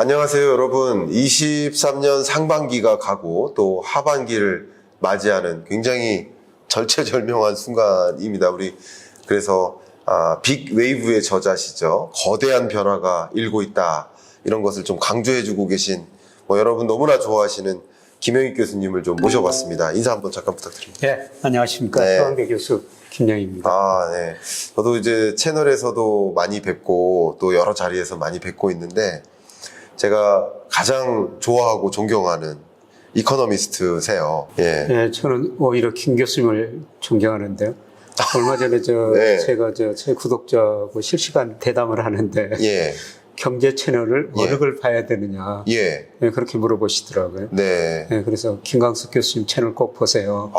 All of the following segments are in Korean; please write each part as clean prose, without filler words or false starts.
안녕하세요, 여러분. 23년 상반기가 가고 또 하반기를 맞이하는 굉장히 절체절명한 순간입니다. 그래서 빅 웨이브의 저자시죠. 거대한 변화가 일고 있다. 이런 것을 좀 강조해주고 계신 여러분 너무나 좋아하시는 김영익 교수님을 좀 모셔봤습니다. 인사 한번 잠깐 부탁드립니다. 네, 안녕하십니까. 네. 서강대 교수 김영익입니다. 네. 저도 이제 채널에서도 많이 뵙고 또 여러 자리에서 많이 뵙고 있는데 제가 가장 좋아하고 존경하는 이코노미스트세요. 예. 네, 저는 오히려 김 교수님을 존경하는데요. 얼마 전에 네. 제가 제 구독자하고 실시간 대담을 하는데 예. 경제 채널을 예. 어느 걸 봐야 되느냐 예. 네, 그렇게 물어보시더라고요. 네. 네, 그래서 김광석 교수님 채널 꼭 보세요.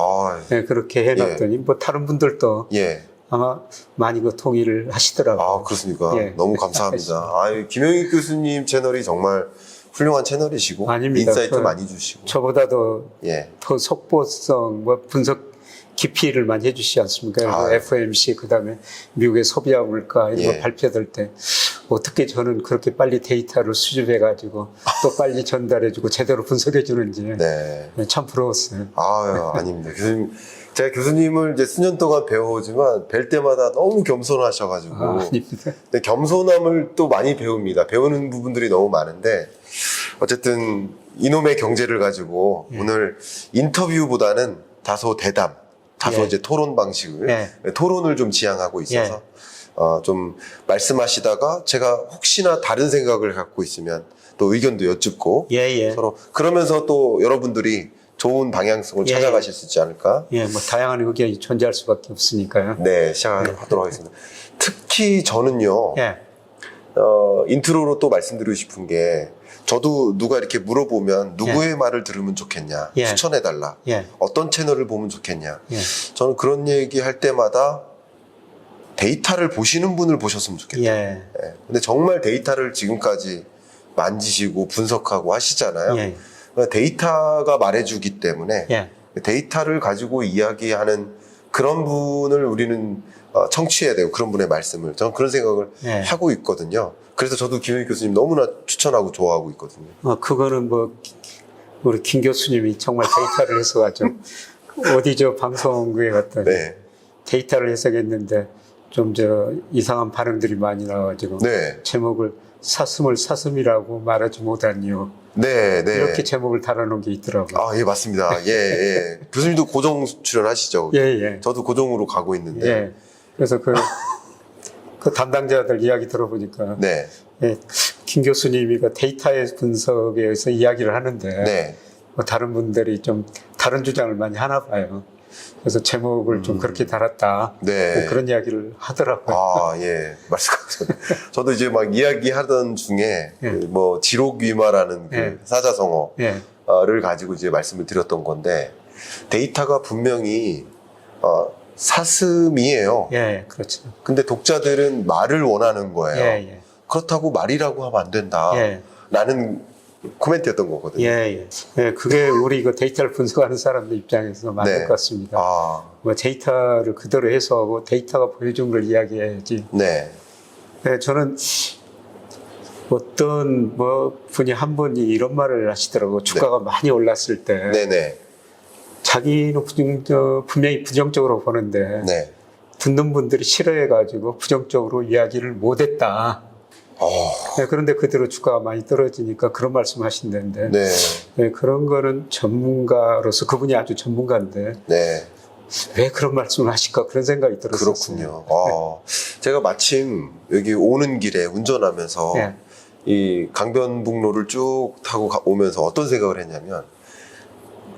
예. 그렇게 해놨더니 다른 분들도 예. 아마 많이 동의를 하시더라고요. 그렇습니까? 예. 너무 감사합니다. 김영익 교수님 채널이 정말 훌륭한 채널이시고 아닙니다. 인사이트 많이 주시고 저보다도 예. 더 속보성, 분석 깊이를 많이 해주시지 않습니까? FOMC, 그 다음에 미국의 소비자 물가 이런 거 발표될 때 어떻게 저는 그렇게 빨리 데이터를 수집해가지고 또 빨리 전달해주고 제대로 분석해주는지 네. 참 부러웠어요. 아닙니다. 교수님, 제가 교수님을 이제 수년 동안 배워오지만 뵐 때마다 너무 겸손하셔가지고 아닙니다. 근데 겸손함을 또 많이 배웁니다. 배우는 부분들이 너무 많은데 어쨌든 이놈의 경제를 가지고 오늘 인터뷰보다는 다소 대담, 다소 이제 토론 방식을 토론을 좀 지향하고 있어서 좀 말씀하시다가 제가 혹시나 다른 생각을 갖고 있으면 또 의견도 여쭙고 서로 그러면서 또 여러분들이 좋은 방향성을 찾아가실 수 있지 않을까? 다양한 의견이 존재할 수밖에 없으니까요. 네, 시작하도록 하겠습니다. 특히 저는요, 인트로로 또 말씀드리고 싶은 게 저도 누가 이렇게 물어보면 누구의 말을 들으면 좋겠냐, 추천해달라, 어떤 채널을 보면 좋겠냐. 저는 그런 얘기 할 때마다 데이터를 보시는 분을 보셨으면 좋겠다. 근데 정말 데이터를 지금까지 만지시고 분석하고 하시잖아요. 데이터가 말해주기 때문에 데이터를 가지고 이야기하는 그런 분을 우리는 청취해야 되고 그런 분의 말씀을 저는 그런 생각을 하고 있거든요. 그래서 저도 김영익 교수님 너무나 추천하고 좋아하고 있거든요. 그거는 우리 김 교수님이 정말 데이터를 해석하죠. 어디 방송국에 갔더니 데이터를 해석했는데 좀 이상한 반응들이 많이 나와가지고 제목을 사슴이라고 말하지 못한 이유. 이렇게 제목을 달아놓은 게 있더라고요. 예, 맞습니다. 교수님도 고정 출연하시죠? 저도 고정으로 가고 있는데. 그래서 그 담당자들 이야기 들어보니까. 김 교수님이 데이터의 분석에 의해서 이야기를 하는데. 다른 분들이 좀 다른 주장을 많이 하나 봐요. 그래서 제목을 좀 그렇게 달았다. 그런 이야기를 하더라고요. 말씀하셨어요. 저도 이제 막 이야기하던 중에 지록위마라는 사자성어를 가지고 이제 말씀을 드렸던 건데 데이터가 분명히 사슴이에요. 그렇죠. 근데 독자들은 말을 원하는 거예요. 그렇다고 말이라고 하면 안 된다. 라는 코멘트였던 거거든요. 그게 우리 데이터를 분석하는 사람들 입장에서 맞는 것 같습니다. 데이터를 그대로 해석하고 데이터가 보여준 걸 이야기해야지. 저는 어떤 분이 한 분이 이런 말을 하시더라고요. 주가가 많이 올랐을 때. 자기는 분명히 부정적으로 보는데 듣는 분들이 싫어해가지고 부정적으로 이야기를 못했다. 그런데 그대로 주가가 많이 떨어지니까 그런 말씀 하신다는데 그런 거는 전문가로서 그분이 아주 전문가인데 왜 그런 말씀을 하실까 그런 생각이 들었어요. 그렇군요. 제가 마침 여기 오는 길에 운전하면서 이 강변북로를 쭉 타고 오면서 어떤 생각을 했냐면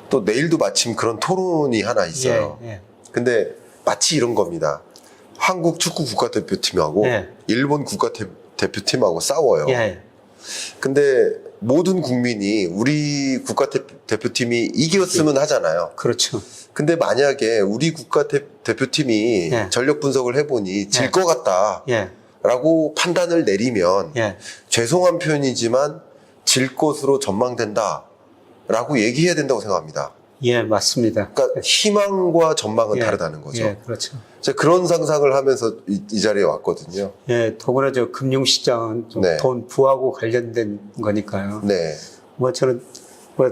또 내일도 마침 그런 토론이 하나 있어요. 근데 마치 이런 겁니다. 한국 축구 국가대표팀하고 일본 국가대표팀하고 싸워요. 근데 모든 국민이 우리 국가대표팀이 이겼으면 하잖아요. 그렇죠. 근데 만약에 우리 국가대표팀이 전력 분석을 해보니 질 것 같다 라고 판단을 내리면 죄송한 표현이지만 질 것으로 전망된다 라고 얘기해야 된다고 생각합니다. 예, 맞습니다. 그러니까 희망과 전망은 다르다는 거죠. 예, 그렇죠. 제가 그런 상상을 하면서 이 자리에 왔거든요. 예, 더구나 저 금융시장은 좀 돈 부하고 관련된 거니까요. 네. 뭐 저는 뭐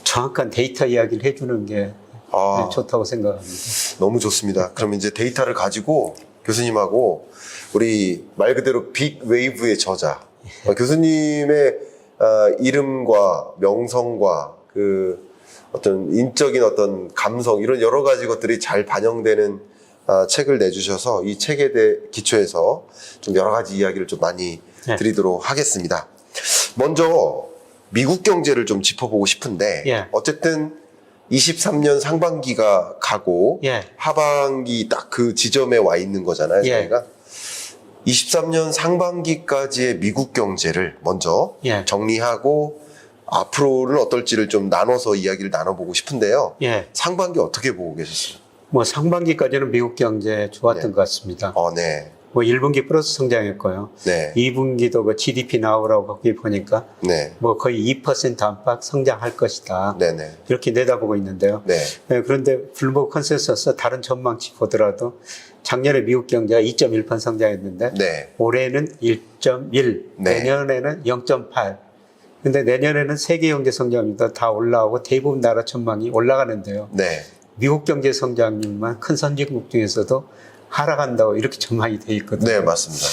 정확한 데이터 이야기를 해주는 게 좋다고 생각합니다. 너무 좋습니다. 그럼 이제 데이터를 가지고 교수님하고 우리 말 그대로 빅 웨이브의 저자 교수님의 이름과 명성과 그 어떤 인적인 어떤 감성 이런 여러 가지 것들이 잘 반영되는 책을 내주셔서 이 책에 대해 기초해서 좀 여러 가지 이야기를 좀 많이 드리도록 하겠습니다. 먼저 미국 경제를 좀 짚어보고 싶은데 어쨌든 23년 상반기가 가고 하반기 딱 그 지점에 와 있는 거잖아요. 저희가 23년 상반기까지의 미국 경제를 먼저 정리하고 앞으로는 어떨지를 좀 나눠서 이야기를 나눠보고 싶은데요. 상반기 어떻게 보고 계셨어요? 뭐 상반기까지는 미국 경제 좋았던 것 같습니다. 네. 뭐 1분기 플러스 성장했고요. 2분기도 그 GDP 나오라고 거기 보니까 뭐 거의 2% 안팎 성장할 것이다. 이렇게 내다보고 있는데요. 그런데 블룸버그 컨센서스 다른 전망치 보더라도 작년에 미국 경제가 2.1% 성장했는데 올해는 1.1, 내년에는 0.8. 근데 내년에는 세계 경제 성장률도 다 올라오고 대부분 나라 전망이 올라가는데요. 미국 경제 성장률만 큰 선진국 중에서도 하락한다고 이렇게 전망이 돼 있거든요. 네, 맞습니다.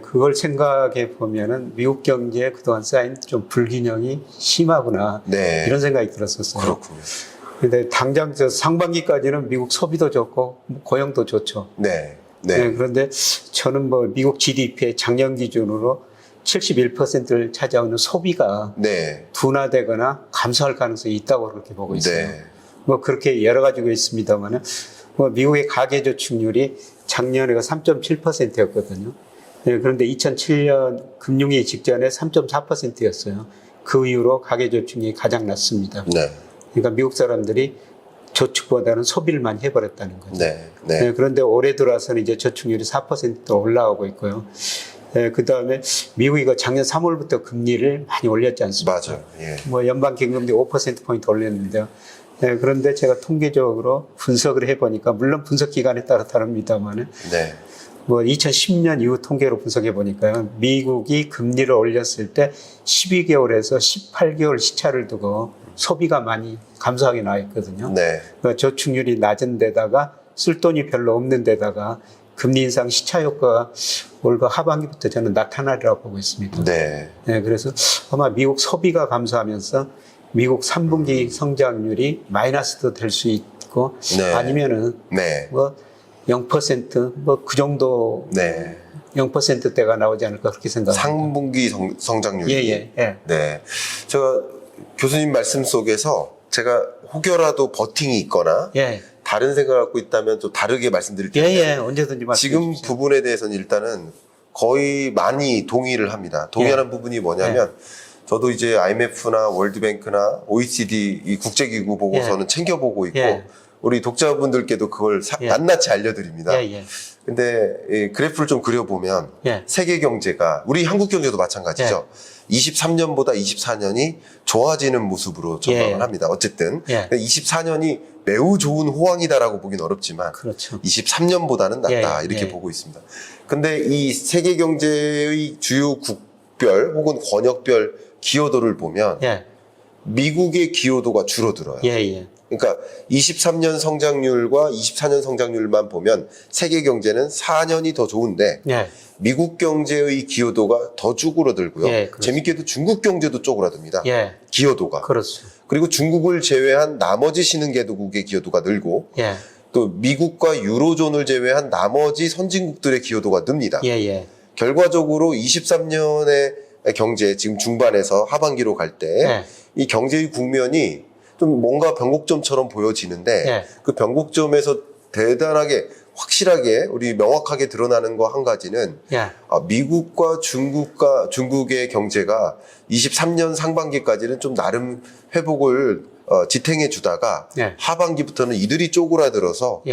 그걸 생각해 보면은 미국 경제에 그동안 쌓인 좀 불균형이 심하구나. 이런 생각이 들었었어요. 그렇군요. 근데 당장 저 상반기까지는 미국 소비도 좋고 고용도 좋죠. 그런데 저는 뭐 미국 GDP의 작년 기준으로 71%를 차지하는 소비가 둔화되거나 감소할 가능성이 있다고 그렇게 보고 있어요. 뭐 그렇게 여러 가지가 있습니다만은 뭐 미국의 가계저축률이 작년에가 3.7%였거든요. 그런데 2007년 금융위 직전에 3.4%였어요. 그 이후로 가계저축률이 가장 낮습니다. 그러니까 미국 사람들이 저축보다는 소비를 많이 해버렸다는 거죠. 그런데 올해 들어와서는 이제 저축률이 4%로 올라가고 있고요. 그 다음에 미국이 작년 3월부터 금리를 많이 올렸지 않습니까? 맞아요. 뭐 연방기금리 5%포인트 올렸는데요. 그런데 제가 통계적으로 분석을 해보니까, 물론 분석 기간에 따라 다릅니다만은, 뭐 2010년 이후 통계로 분석해 보니까요, 미국이 금리를 올렸을 때 12개월에서 18개월 시차를 두고 소비가 많이 감소하게 나와 있거든요. 그러니까 저축률이 낮은 데다가 쓸 돈이 별로 없는 데다가 금리 인상 시차 효과가 올 하반기부터 저는 나타나리라고 보고 있습니다. 그래서 아마 미국 소비가 감소하면서 미국 3분기 성장률이 마이너스도 될 수 있고 아니면은 뭐 0% 뭐 그 정도 0%대가 나오지 않을까 그렇게 생각합니다. 상분기 성장률이 제가 교수님 말씀 속에서 제가 혹여라도 버팅이 있거나 다른 생각을 갖고 있다면 또 다르게 말씀드릴게요. 언제든지 말씀해 지금 주십시오. 부분에 대해서는 일단은 거의 많이 동의를 합니다. 동의하는 부분이 뭐냐면 저도 이제 IMF나 월드뱅크나 OECD 이 국제기구 보고서는 챙겨보고 있고 우리 독자분들께도 그걸 낱낱이 알려드립니다. 근데 이 그래프를 좀 그려보면 세계 경제가 우리 한국 경제도 마찬가지죠. 23년보다 24년이 좋아지는 모습으로 전망을 합니다. 어쨌든 24년이 매우 좋은 호황이다라고 보긴 어렵지만 23년보다는 낫다 이렇게 보고 있습니다. 근데 이 세계 경제의 주요 국별 혹은 권역별 기여도를 보면 미국의 기여도가 줄어들어요. 그러니까 23년 성장률과 24년 성장률만 보면 세계 경제는 4년이 더 좋은데 미국 경제의 기여도가 더 쭈그러들고요. 재밌게도 중국 경제도 쪼그라듭니다. 기여도가. 그리고 중국을 제외한 나머지 신흥개도국의 기여도가 늘고 또 미국과 유로존을 제외한 나머지 선진국들의 기여도가 늡니다. 결과적으로 23년의 경제 지금 중반에서 하반기로 갈 때 이 경제의 국면이 좀 뭔가 변곡점처럼 보여지는데 그 변곡점에서 대단하게 확실하게 우리 명확하게 드러나는 거 한 가지는 미국과 중국의 경제가 23년 상반기까지는 좀 나름 회복을 지탱해 주다가 하반기부터는 이들이 쪼그라들어서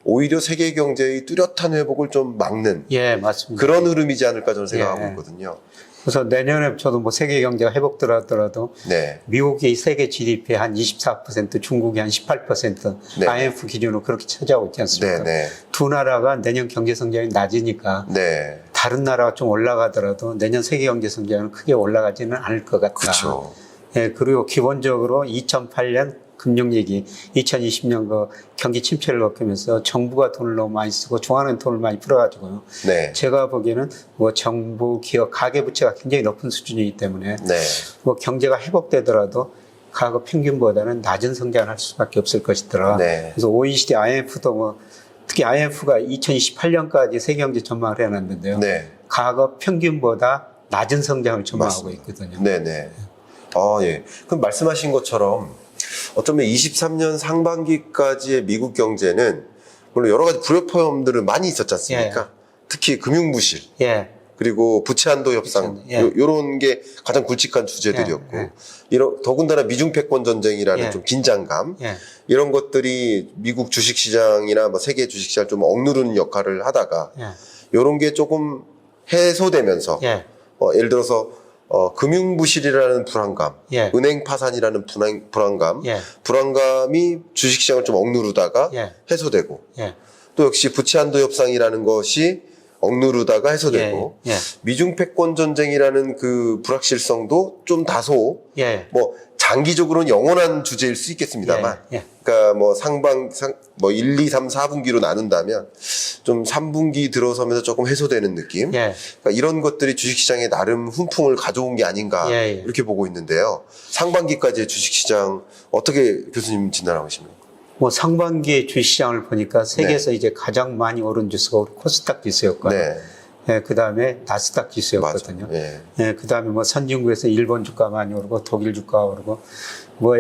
오히려 세계 경제의 뚜렷한 회복을 좀 막는 맞습니다. 그런 흐름이지 않을까 저는 생각하고 있거든요. 그래서 내년에 저도 뭐 세계 경제가 회복되더라도 네. 미국이 세계 GDP 한 24%, 중국이 한 18% 네. IMF 기준으로 그렇게 차지하고 있지 않습니까? 네. 두 나라가 내년 경제 성장이 낮으니까 네. 다른 나라가 좀 올라가더라도 내년 세계 경제 성장은 크게 올라가지는 않을 것 같다. 그렇죠. 예, 그리고 기본적으로 2008년 금융위기, 2020년 그 경기 침체를 겪으면서 정부가 돈을 너무 많이 쓰고 중앙은행 돈을 많이 풀어가지고요. 네. 제가 보기에는 뭐 정부, 기업, 가계부채가 굉장히 높은 수준이기 때문에 네. 뭐 경제가 회복되더라도 과거 평균보다는 낮은 성장을 할 수밖에 없을 것이더라. 네. 그래서 OECD, IMF도 뭐 특히 IMF가 2028년까지 세계 경제 전망을 해놨는데요. 네. 과거 평균보다 낮은 성장을 전망하고 맞습니다. 있거든요. 네네. 예. 그럼 말씀하신 것처럼 어쩌면 23년 상반기까지의 미국 경제는 물론 여러 가지 불협화음들은 많이 있었지 않습니까? 예. 특히 금융부실. 예. 그리고 부채한도 협상, 예. 요런 게 가장 굵직한 주제들이었고, 예. 더군다나 미중 패권 전쟁이라는 예. 좀 긴장감, 예. 이런 것들이 미국 주식시장이나 뭐 세계 주식시장을 좀 억누르는 역할을 하다가, 예. 요런 게 조금 해소되면서, 예. 예를 들어서, 금융부실이라는 불안감, 예. 은행 파산이라는 불안감, 예. 불안감이 주식시장을 좀 억누르다가 예. 해소되고, 예. 또 역시 부채한도 협상이라는 것이 억누르다가 해소되고, 예. 예. 미중 패권 전쟁이라는 그 불확실성도 좀 다소 예. 뭐 장기적으로는 영원한 주제일 수 있겠습니다만, 예. 예. 그러니까 뭐 1, 2, 3, 4분기로 나눈다면 좀 3분기 들어서면서 조금 해소되는 느낌. 예. 그러니까 이런 것들이 주식시장에 나름 훈풍을 가져온 게 아닌가 예. 이렇게 보고 있는데요. 상반기까지의 주식시장 어떻게 교수님 진단하고 계십니까? 뭐 상반기 주식시장을 보니까 세계에서 이제 가장 많이 오른 지수가 우리 코스닥 지수였고요. 네. 예, 그 다음에 나스닥 지수였거든요. 맞아요. 예. 예, 그 다음에 뭐 선진국에서 일본 주가 많이 오르고 독일 주가 오르고 뭐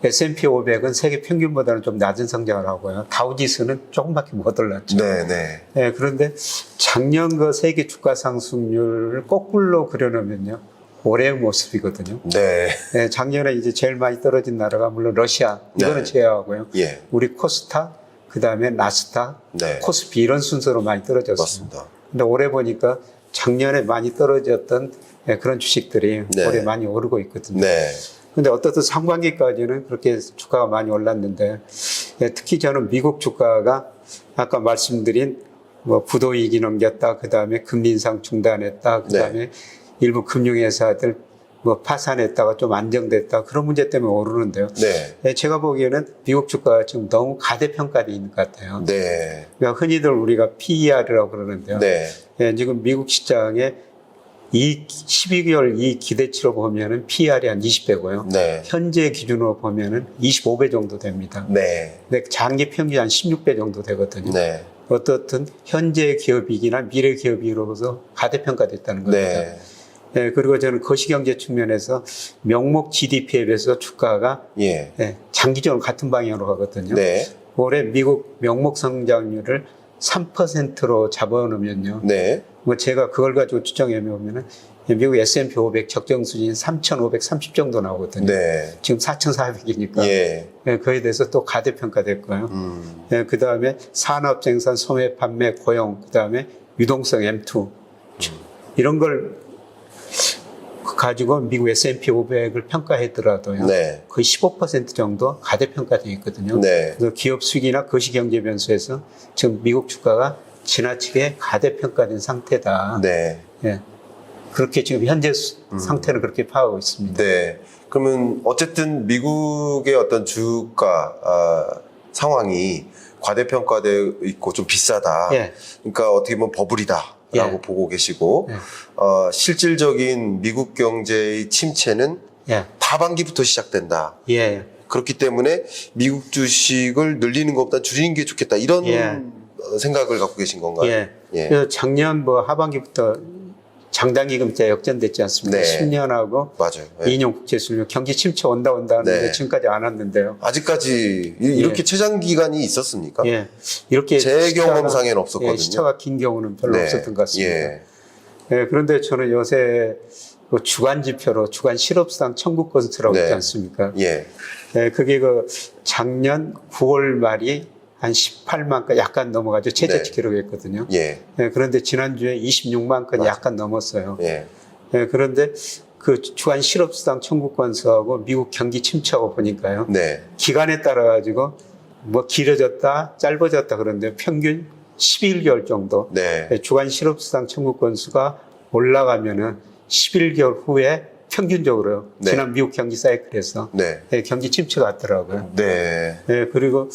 S&P 500은 세계 평균보다는 좀 낮은 성장을 하고요. 다우 지수는 조금밖에 못 올랐죠. 네, 네. 예, 그런데 작년 그 세계 주가 상승률을 거꾸로 그려놓으면요. 올해의 모습이거든요. 네. 예, 작년에 이제 제일 많이 떨어진 나라가 물론 러시아, 이거는 네. 제외하고요. 예. 우리 코스닥, 그 다음에 나스닥, 네. 코스피 이런 순서로 많이 떨어졌어요. 맞습니다. 근데 올해 보니까 작년에 많이 떨어졌던 그런 주식들이 네. 올해 많이 오르고 있거든요. 네. 근데 어떻든 상반기까지는 그렇게 주가가 많이 올랐는데, 특히 저는 미국 주가가 아까 말씀드린 뭐 부도위기 넘겼다, 그 다음에 금리 인상 중단했다, 그 다음에 네. 일부 금융회사들 뭐 파산했다가 좀 안정됐다, 그런 문제 때문에 오르는데요. 네. 제가 보기에는 미국 주가가 지금 너무 가대평가되어 있는 것 같아요. 네. 그러니까 흔히들 우리가 PER이라고 그러는데요. 네. 지금 미국 시장에 이 12개월 이 기대치로 보면은 PER이 한 20배고요. 네. 현재 기준으로 보면은 25배 정도 됩니다. 네. 근데 장기 평균 한 16배 정도 되거든요. 네. 어떻든 현재 기업이기나 미래 기업이로서 가대평가됐다는 겁니다. 네. 예, 그리고 저는 거시경제 측면에서 명목 GDP에 비해서 주가가 예. 장기적으로 같은 방향으로 가거든요. 네. 올해 미국 명목 성장률을 3%로 잡아놓으면요. 네. 뭐 제가 그걸 가지고 추정해 보면은 미국 S&P 500 적정 수준이 3,530 정도 나오거든요. 네. 지금 4,400이니까. 예. 그에 대해서 또 가대평가됐고요. 그 다음에 산업 생산, 소매, 판매, 고용, 그 다음에 유동성 M2. 이런 걸 가지고 미국 S&P 500을 평가했더라도요. 네. 거의 15% 정도 가대평가되어 있거든요. 네. 그래서 기업 수익이나 거시경제 변수에서 지금 미국 주가가 지나치게 가대평가된 상태다. 네. 예. 그렇게 지금 현재 상태는 그렇게 파악하고 있습니다. 네. 그러면 어쨌든 미국의 어떤 주가 상황이 과대평가되어 있고 좀 비싸다. 예. 그러니까 어떻게 보면 버블이다라고 예. 보고 계시고 예. 실질적인 미국 경제의 침체는 예. 하반기부터 시작된다. 예. 그렇기 때문에 미국 주식을 늘리는 것보다 줄이는 게 좋겠다. 이런 예. 생각을 갖고 계신 건가요? 예. 예. 그래서 작년 뭐 하반기부터 장단기금자 역전됐지 않습니까? 네. 10년하고 맞아요. 예. 2년 국채수요. 경기 침체 온다 하는데 네. 지금까지 안 왔는데요. 아직까지 이렇게 최장 기간이 있었습니까? 예. 이렇게 제 시차가- 경험상에는 없었거든요. 예, 시차가 긴 경우는 별로 네. 없었던 것 같습니다. 예. 예, 그런데 저는 요새 그 주간 지표로 주간 실업상 청구 건수라고 네. 있지 않습니까? 예. 예, 그게 그 작년 9월 말이 한 18만 건 약간 넘어가죠. 최저치 네. 기록했거든요. 예. 예, 그런데 지난주에 26만 건이 맞아요. 약간 넘었어요. 예. 예, 그런데 그 주간 실업수당 청구 건수하고 미국 경기 침체하고 보니까요. 네. 기간에 따라 가지고 뭐 길어졌다, 짧아졌다 그런데 평균 11개월 정도. 네. 주간 실업수당 청구 건수가 올라가면은 11개월 후에 평균적으로 네. 지난 미국 경기 사이클에서 네. 경기 침체가 왔더라고요. 네. 그리고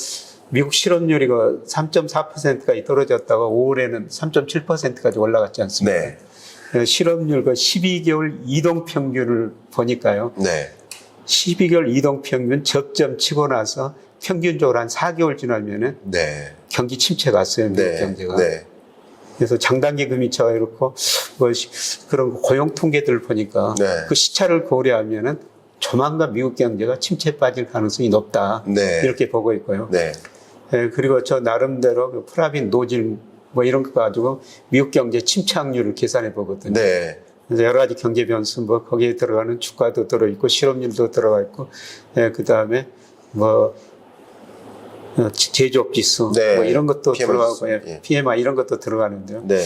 미국 실업률이 3.4%까지 떨어졌다가 5월에는 3.7%까지 올라갔지 않습니까? 네. 실업률 12개월 이동 평균을 보니까요. 네. 12개월 이동 평균 접점 치고 나서 평균적으로 한 4개월 지나면은 네. 경기 침체가 왔어요, 미국 네. 경제가. 네. 그래서 장단기 금리차가 이렇고 그런 고용 통계들을 보니까 네. 그 시차를 고려하면은 조만간 미국 경제가 침체에 빠질 가능성이 높다. 네. 이렇게 보고 있고요. 네. 그리고 저 나름대로 그 프라빈 노질 뭐 이런 거 가지고 미국 경제 침체 확률을 계산해 보거든요. 네. 그래서 여러 가지 경제 변수 뭐 거기에 들어가는 주가도 들어있고 실업률도 들어가 있고 그 다음에 뭐 제조업 지수 네. 뭐 이런 것도 PMI 들어가고 지수. 예. PMI 이런 것도 들어가는데요. 네.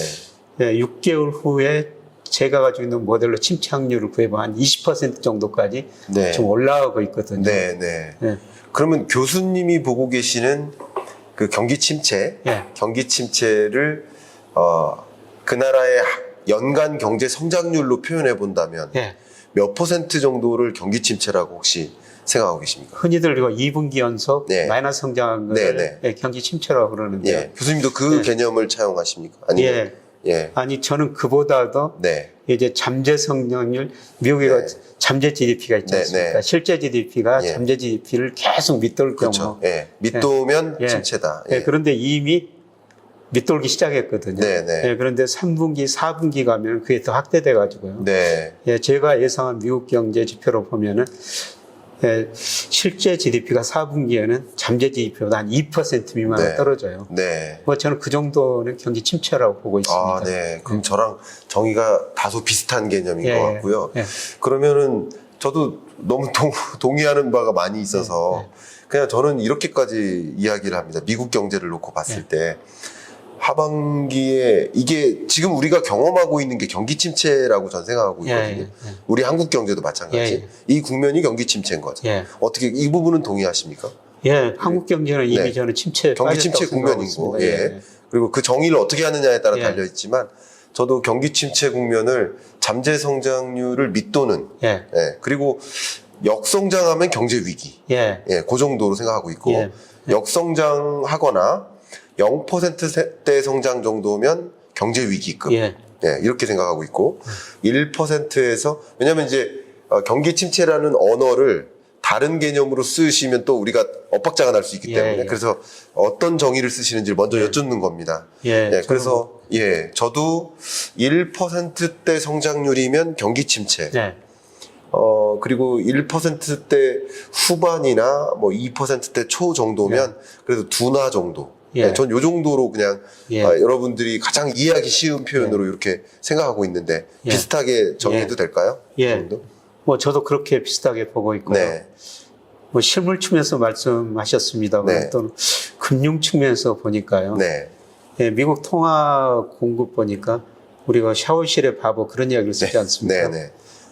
6개월 후에 제가 가지고 있는 모델로 침체 확률을 구해보면 한 20% 정도까지 네. 좀 올라가고 있거든요. 네. 네. 네. 그러면 교수님이 보고 계시는 그 경기 침체, 네. 경기 침체를 그 나라의 연간 경제 성장률로 표현해 본다면 네. 몇 퍼센트 정도를 경기 침체라고 혹시 생각하고 계십니까? 흔히들 이거 2분기 연속 네. 마이너스 성장을 네. 경기 침체라고 그러는데요. 예. 교수님도 그 네. 개념을 차용하십니까? 아니면 예. 예. 아니 저는 그보다도 네. 이제 잠재 성장률 미국의 네. 잠재 GDP가 있지 네, 않습니까? 네. 실제 GDP가 예. 잠재 GDP를 계속 밑돌 경우. 그렇죠. 예. 밑도면 예. 침체다. 예, 그런데 이미 밑돌기 시작했거든요. 네, 네. 그런데 3분기, 4분기 가면 그게 더 확대돼 가지고요. 네. 제가 예상한 미국 경제 지표로 보면은 실제 GDP가 4분기에는 잠재 GDP보다 한 2% 미만으로 네. 떨어져요. 네. 뭐 저는 그 정도는 경기 침체라고 보고 있습니다. 아, 네. 그럼 저랑 정의가 다소 비슷한 개념인 예, 것 같고요. 예. 그러면은 저도 너무 동의하는 바가 많이 있어서 그냥 저는 이렇게까지 이야기를 합니다. 미국 경제를 놓고 봤을 때 하반기에 이게 지금 우리가 경험하고 있는 게 경기 침체라고 전 생각하고 있거든요. 우리 한국 경제도 마찬가지. 이 국면이 경기 침체인 거죠. 어떻게 이 부분은 동의하십니까? 예, 한국 경제는 이미 네. 저는 침체에 경기 빠졌다고 침체 국면이고, 생각하고 예. 있습니다. 그리고 그 정의를 어떻게 하느냐에 따라 예. 달려 있지만, 저도 경기 침체 국면을 잠재 성장률을 밑도는, 예. 예. 그리고 역성장하면 경제 위기, 예. 예. 그 정도로 생각하고 있고, 예. 역성장하거나 0%대 성장 정도면 경제 위기급, 예. 예. 이렇게 생각하고 있고, 1%에서 왜냐하면 이제 경기 침체라는 언어를 다른 개념으로 쓰시면 또 우리가 엇박자가 날 수 있기 때문에 그래서 어떤 정의를 쓰시는지를 먼저 여쭙는 겁니다. 그래서 저도 1%대 성장률이면 경기 침체. 그리고 1%대 후반이나 뭐 2%대 초 정도면 그래도 둔화 정도. 전 요 정도로 그냥 여러분들이 가장 이해하기 쉬운 표현으로 이렇게 생각하고 있는데 비슷하게 정의해도 될까요? 그 정도? 뭐 저도 그렇게 비슷하게 보고 있고요. 뭐 실물 측면에서 말씀하셨습니다만 또는 금융 측면에서 보니까요. 미국 통화 공급 보니까 우리가 샤워실의 바보 그런 이야기를 쓰지 않습니까?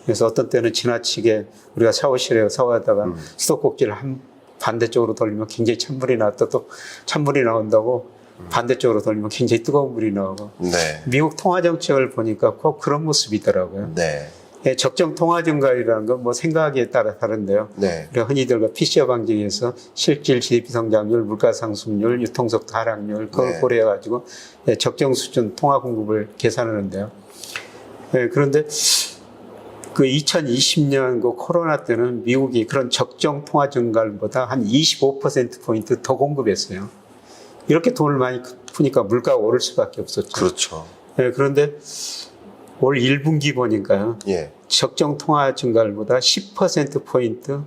그래서 어떤 때는 지나치게 우리가 샤워실에 샤워하다가 수도꼭지를 반대쪽으로 돌리면 굉장히 찬물이 나왔다 또 찬물이 나온다고 반대쪽으로 돌리면 굉장히 뜨거운 물이 나오고 미국 통화 정책을 보니까 꼭 그런 모습이 있더라고요. 적정 통화 증가율이라는 건 뭐 생각에 따라 다른데요. 우리가 흔히들 PCO 방정에서 실질 GDP 성장률, 물가 상승률, 유통속도 하락률 그걸 고려해가지고 적정 수준 통화 공급을 계산하는데요. 그런데 그 2020년 그 코로나 때는 미국이 그런 적정 통화 증가율보다 한 25%포인트 더 공급했어요. 이렇게 돈을 많이 푸니까 물가가 오를 수밖에 없었죠. 그렇죠. 그런데 올 1분기 보니까요. 적정 통화 증가율보다 10%포인트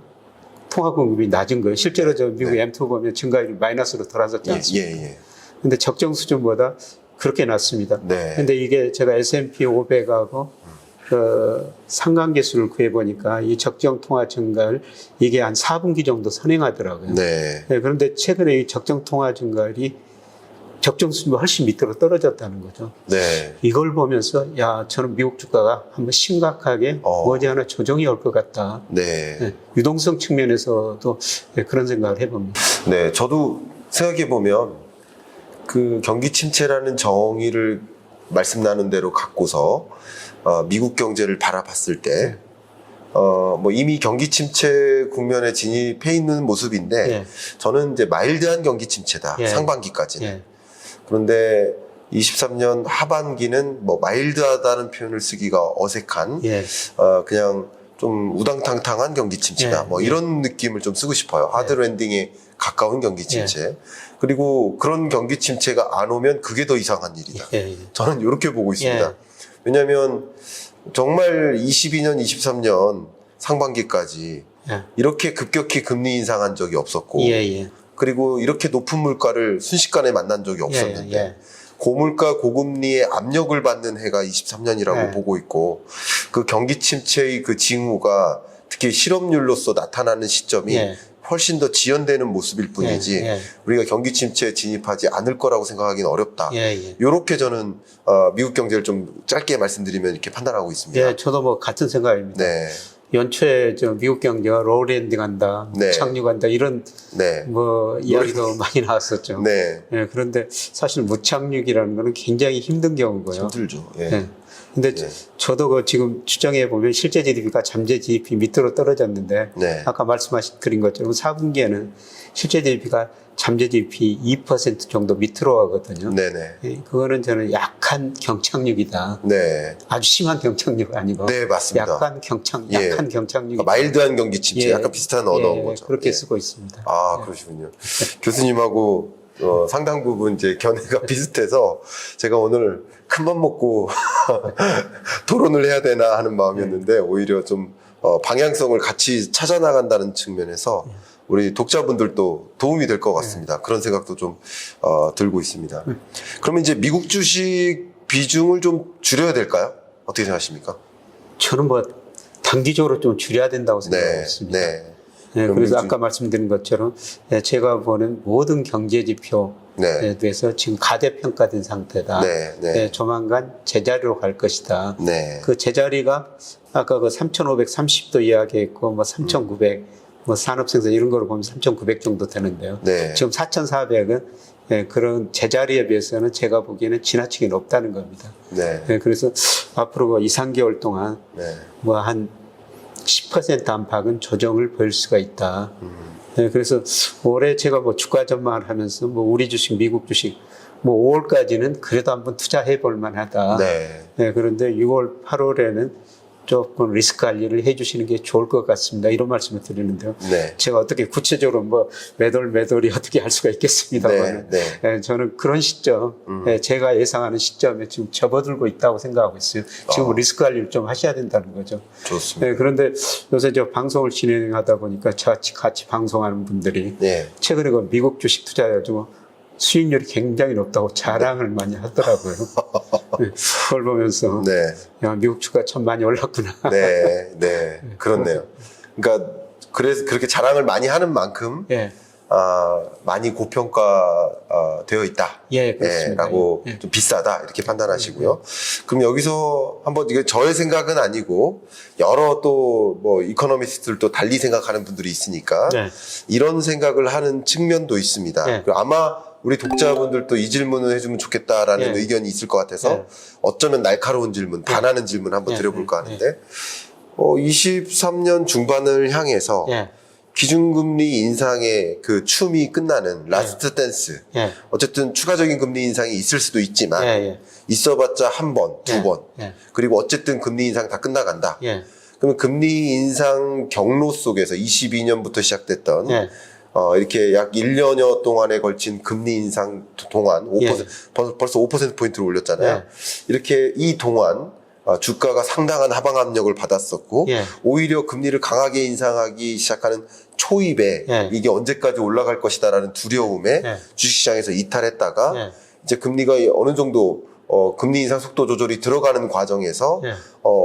통화 공급이 낮은 거예요. 실제로 저 미국 M2 보면 증가율이 마이너스로 돌아섰지 않습니까? 근데 적정 수준보다 그렇게 낮습니다. 근데 이게 제가 S&P 500하고 그 상관계수를 구해보니까 이 적정 통화 증가율 이게 한 4분기 정도 선행하더라고요. 그런데 최근에 이 적정 통화 증가율이 적정 수준보다 훨씬 밑으로 떨어졌다는 거죠. 네. 이걸 보면서 야, 저는 미국 주가가 한번 심각하게 머지않아 조정이 올 것 같다. 네. 네, 유동성 측면에서도 그런 생각을 해봅니다. 네, 저도 생각해 보면 그 경기 침체라는 정의를 말씀 나눈 대로 갖고서 미국 경제를 바라봤을 때 뭐 이미 경기 침체 국면에 진입해 있는 모습인데 예. 저는 이제 마일드한 경기 침체다. 예. 상반기까지는. 예. 그런데 23년 하반기는 뭐 마일드하다는 표현을 쓰기가 어색한 예. 그냥 좀 우당탕탕한 경기 침체다. 예. 뭐 이런 느낌을 좀 쓰고 싶어요. 하드 랜딩에 가까운 경기 침체. 예. 그리고 그런 경기 침체가 안 오면 그게 더 이상한 일이다. 예. 저는 이렇게 보고 있습니다. 예. 왜냐하면 정말 22년, 23년 상반기까지 예. 이렇게 급격히 금리 인상한 적이 없었고 예. 그리고 이렇게 높은 물가를 순식간에 만난 적이 없었는데 예. 고물가 고금리의 압력을 받는 해가 23년이라고 예. 보고 있고 그 경기 침체의 그 징후가 특히 실업률로서 나타나는 시점이 예. 훨씬 더 지연되는 모습일 뿐이지 예. 우리가 경기 침체에 진입하지 않을 거라고 생각하기는 어렵다. 예. 이렇게 저는 미국 경제를 좀 짧게 말씀드리면 이렇게 판단하고 있습니다. 예, 저도 뭐 같은 생각입니다. 네. 연초에 저 미국 경제가 로우랜딩 한다, 네. 착륙한다 이런 네. 뭐 이야기도 많이 나왔었죠. 네. 예, 그런데 사실 무착륙이라는 거는 굉장히 힘든 경우고요. 힘들죠. 예. 예. 근데 네. 저도 그 지금 추정해 보면 실제 GDP가 잠재 GDP 밑으로 떨어졌는데 네. 아까 말씀드린 것처럼 4분기에는 실제 GDP가 잠재 GDP 2% 정도 밑으로 가거든요. 네네. 예, 그거는 저는 약한 경착륙이다. 네. 아주 심한 경착륙 아니고 네, 맞습니다. 약한 예. 경착륙. 그러니까 마일드한 경기 침체, 예. 약간 비슷한 언어인 예, 거죠. 그렇게 예. 쓰고 있습니다. 아, 그러시군요. 교수님하고 상당 부분 이제 견해가 비슷해서 제가 오늘 큰맘 먹고 토론을 해야 되나 하는 마음이었는데 오히려 좀 방향성을 같이 찾아나간다는 측면에서 우리 독자분들도 도움이 될 것 같습니다. 그런 생각도 좀 들고 있습니다. 그러면 이제 미국 주식 비중을 좀 줄여야 될까요? 어떻게 생각하십니까? 저는 뭐 단기적으로 좀 줄여야 된다고 생각하고 네, 있습니다. 네. 네, 그럼 그래서 요즘- 아까 말씀드린 것처럼 제가 보는 모든 경제 지표에 네. 대해서 지금 가대평가된 상태다. 네, 네. 조만간 제자리로 갈 것이다. 네. 그 제자리가 아까 그 3,530도 이야기했고 뭐 3,900, 뭐 산업생산 이런 거로 보면 3,900 정도 되는데요. 네. 지금 4,400은 그런 제자리에 비해서는 제가 보기에는 지나치게 높다는 겁니다. 네. 그래서 앞으로 2, 3개월 동안 네. 뭐 한 10% 안팎은 조정을 보일 수가 있다. 그래서 올해 제가 뭐 주가 전망을 하면서 뭐 우리 주식, 미국 주식 뭐 5월까지는 그래도 한번 투자해 볼 만하다. 네. 그런데 6월, 8월에는 조금 리스크 관리를 해주시는 게 좋을 것 같습니다. 이런 말씀을 드리는데요. 네. 제가 어떻게 구체적으로 뭐 매돌이 어떻게 할 수가 있겠습니다만, 네. 저는 그런 시점, 제가 예상하는 시점에 지금 접어들고 있다고 생각하고 있어요. 지금 리스크 관리를 좀 하셔야 된다는 거죠. 좋습니다. 그런데 요새 저 방송을 진행하다 보니까 같이 방송하는 분들이 네. 최근에 그 미국 주식 투자해가지고 수익률이 굉장히 높다고 자랑을 많이 하더라고요. 그걸 보면서 네. 야, 미국 주가 참 많이 올랐구나. 네. 네. 그렇네요. 그러니까 그래서 그렇게 자랑을 많이 하는 만큼 예. 많이 고평가 되어 있다. 예, 그렇습니다. 라고 예. 좀 비싸다 이렇게 판단하시고요. 그럼 여기서 한번 이게 저의 생각은 아니고 여러 또 뭐 이코노미스트들도 달리 생각하는 분들이 있으니까 네. 이런 생각을 하는 측면도 있습니다. 네. 그리고 아마 우리 독자분들도 이 질문을 해주면 좋겠다라는 네. 의견이 있을 것 같아서 네. 어쩌면 날카로운 질문, 반하는 질문 한번 네. 드려볼까 하는데 23년 중반을 향해서 예. 기준금리 인상의 그 춤이 끝나는 라스트 댄스. 예. 어쨌든 추가적인 금리 인상이 있을 수도 있지만 예. 있어봤자 한 번, 두 예. 번. 예. 그리고 어쨌든 금리 인상 다 끝나간다. 예. 그러면 금리 인상 경로 속에서 22년부터 시작됐던 예. 이렇게 약 1년여 동안에 걸친 금리 인상 동안 5%, 예. 벌써 5%포인트를 올렸잖아요. 예. 이렇게 이 동안 주가가 상당한 하방 압력을 받았었고 예. 오히려 금리를 강하게 인상하기 시작하는 초입에 예. 이게 언제까지 올라갈 것이다라는 두려움에 예. 주식시장에서 이탈했다가 예. 이제 금리가 어느 정도 금리 인상 속도 조절이 들어가는 과정에서 예.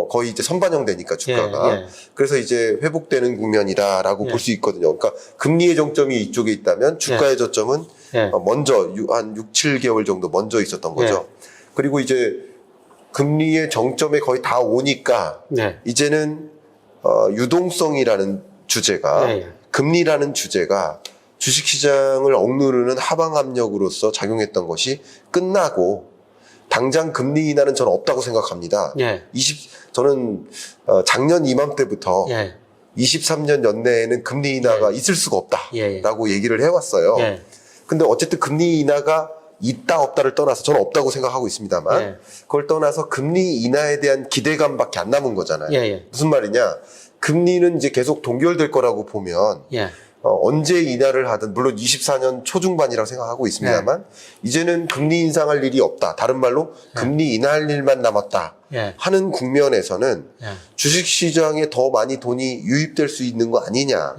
거의 이제 선반영되니까 주가가. 예. 그래서 이제 회복되는 국면이다라고 볼 수 있거든요. 그러니까 금리의 정점이 이쪽에 있다면 주가의 저점은 먼저 한 6, 7개월 정도 먼저 있었던 거죠. 그리고 이제 금리의 정점에 거의 다 오니까 이제는 유동성이라는 주제가 금리라는 주제가 주식시장을 억누르는 하방 압력으로서 작용했던 것이 끝나고 당장 금리 인하는 저는 없다고 생각합니다. 저는 작년 이맘때부터 23년 연내에는 금리 인하가 있을 수가 없다라고 얘기를 해왔어요. 근데 어쨌든 금리 인하가 있다 없다를 떠나서 저는 없다고 생각하고 있습니다만 그걸 떠나서 금리 인하에 대한 기대감밖에 안 남은 거잖아요. 무슨 말이냐? 금리는 이제 계속 동결될 거라고 보면 언제 인하를 하든 물론 24년 초중반이라고 생각하고 있습니다만 이제는 금리 인상할 일이 없다. 다른 말로 금리 인하할 일만 남았다 하는 국면에서는 주식시장에 더 많이 돈이 유입될 수 있는 거 아니냐.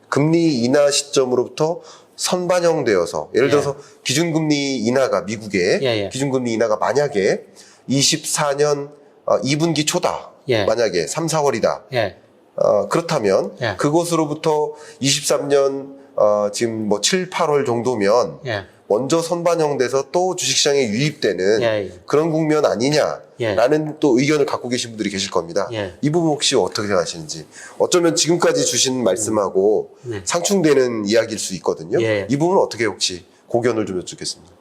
금리 인하 시점으로부터 선반영되어서 예를 들어서 기준금리 인하가 미국의 기준금리 인하가 만약에 24년 2분기 초다. 만약에 3, 4월이다. 그렇다면 그것으로부터 23년 지금 뭐 7, 8월 정도면 먼저 선반영돼서 또 주식시장에 유입되는 그런 국면 아니냐라는 또 의견을 갖고 계신 분들이 계실 겁니다. 이 부분 혹시 어떻게 생각하시는지. 어쩌면 지금까지 주신 말씀하고 상충되는 이야기일 수 있거든요. 이 부분은 어떻게 혹시 고견을 좀 여쭙겠습니다.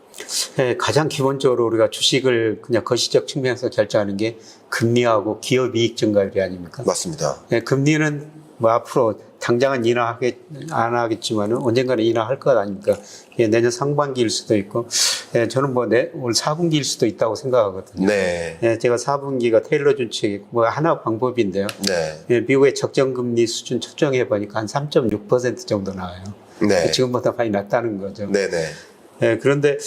가장 기본적으로 우리가 주식을 그냥 거시적 측면에서 결정하는 게 금리하고 기업 이익 증가율이 아닙니까? 맞습니다. 금리는 뭐 앞으로 당장은 안 하겠지만은 언젠가는 인하할 것 아닙니까? 내년 상반기일 수도 있고, 저는 뭐 올 4분기일 수도 있다고 생각하거든요. 제가 4분기가 테일러 준칙이 뭐 하나 방법인데요. 미국의 적정금리 수준 측정해 보니까 한 3.6% 정도 나와요. 지금보다 많이 낮다는 거죠. 그런데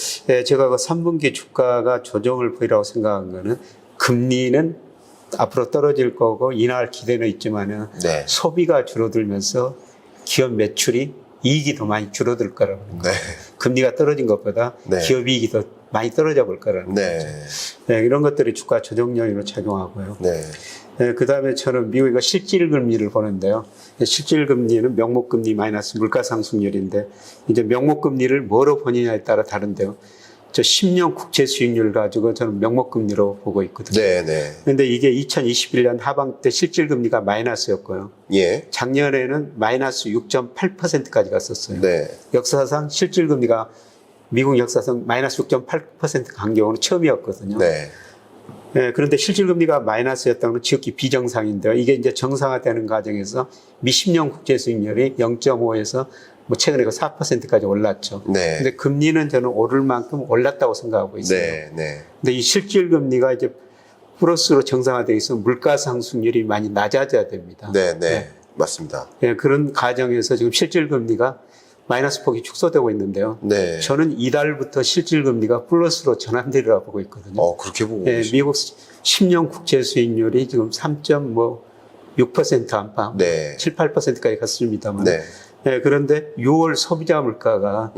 제가 그 3분기 주가가 조정을 보이라고 생각한 거는 금리는 앞으로 떨어질 거고 인하할 기대는 있지만은 소비가 줄어들면서 기업 매출이 이익이 더 많이 줄어들 거라고 금리가 떨어진 것보다 기업 이익이 더 많이 떨어져 볼 거라는 거죠. 이런 것들이 주가 조정 요인으로 작용하고요. 그 다음에 저는 미국의 실질금리를 보는데요. 실질금리는 명목금리 마이너스 물가상승률인데 이제 명목금리를 뭐로 보느냐에 따라 다른데요. 저 10년 국채 수익률 가지고 저는 명목금리로 보고 있거든요. 그런데 이게 2021년 하반 때 실질금리가 마이너스였고요. 작년에는 마이너스 6.8%까지 갔었어요. 역사상 실질금리가 미국 역사상 마이너스 6.8% 간 경우는 처음이었거든요. 그런데 실질금리가 마이너스였다는 건 지극히 비정상인데요. 이게 이제 정상화되는 과정에서 미 10년 국채 수익률이 0.5에서 뭐 최근에 4%까지 올랐죠. 근데 금리는 저는 오를 만큼 올랐다고 생각하고 있어요. 근데 이 실질금리가 이제 플러스로 정상화되어 있으면 물가 상승률이 많이 낮아져야 됩니다. 맞습니다. 그런 과정에서 지금 실질금리가 마이너스 폭이 축소되고 있는데요. 저는 이달부터 실질금리가 플러스로 전환되리라고 보고 있거든요. 그렇게 보고 계시죠. 미국 10년 국채 수익률이 지금 3.6% 안팎, 7, 8%까지 갔습니다만. 그런데 6월 소비자 물가가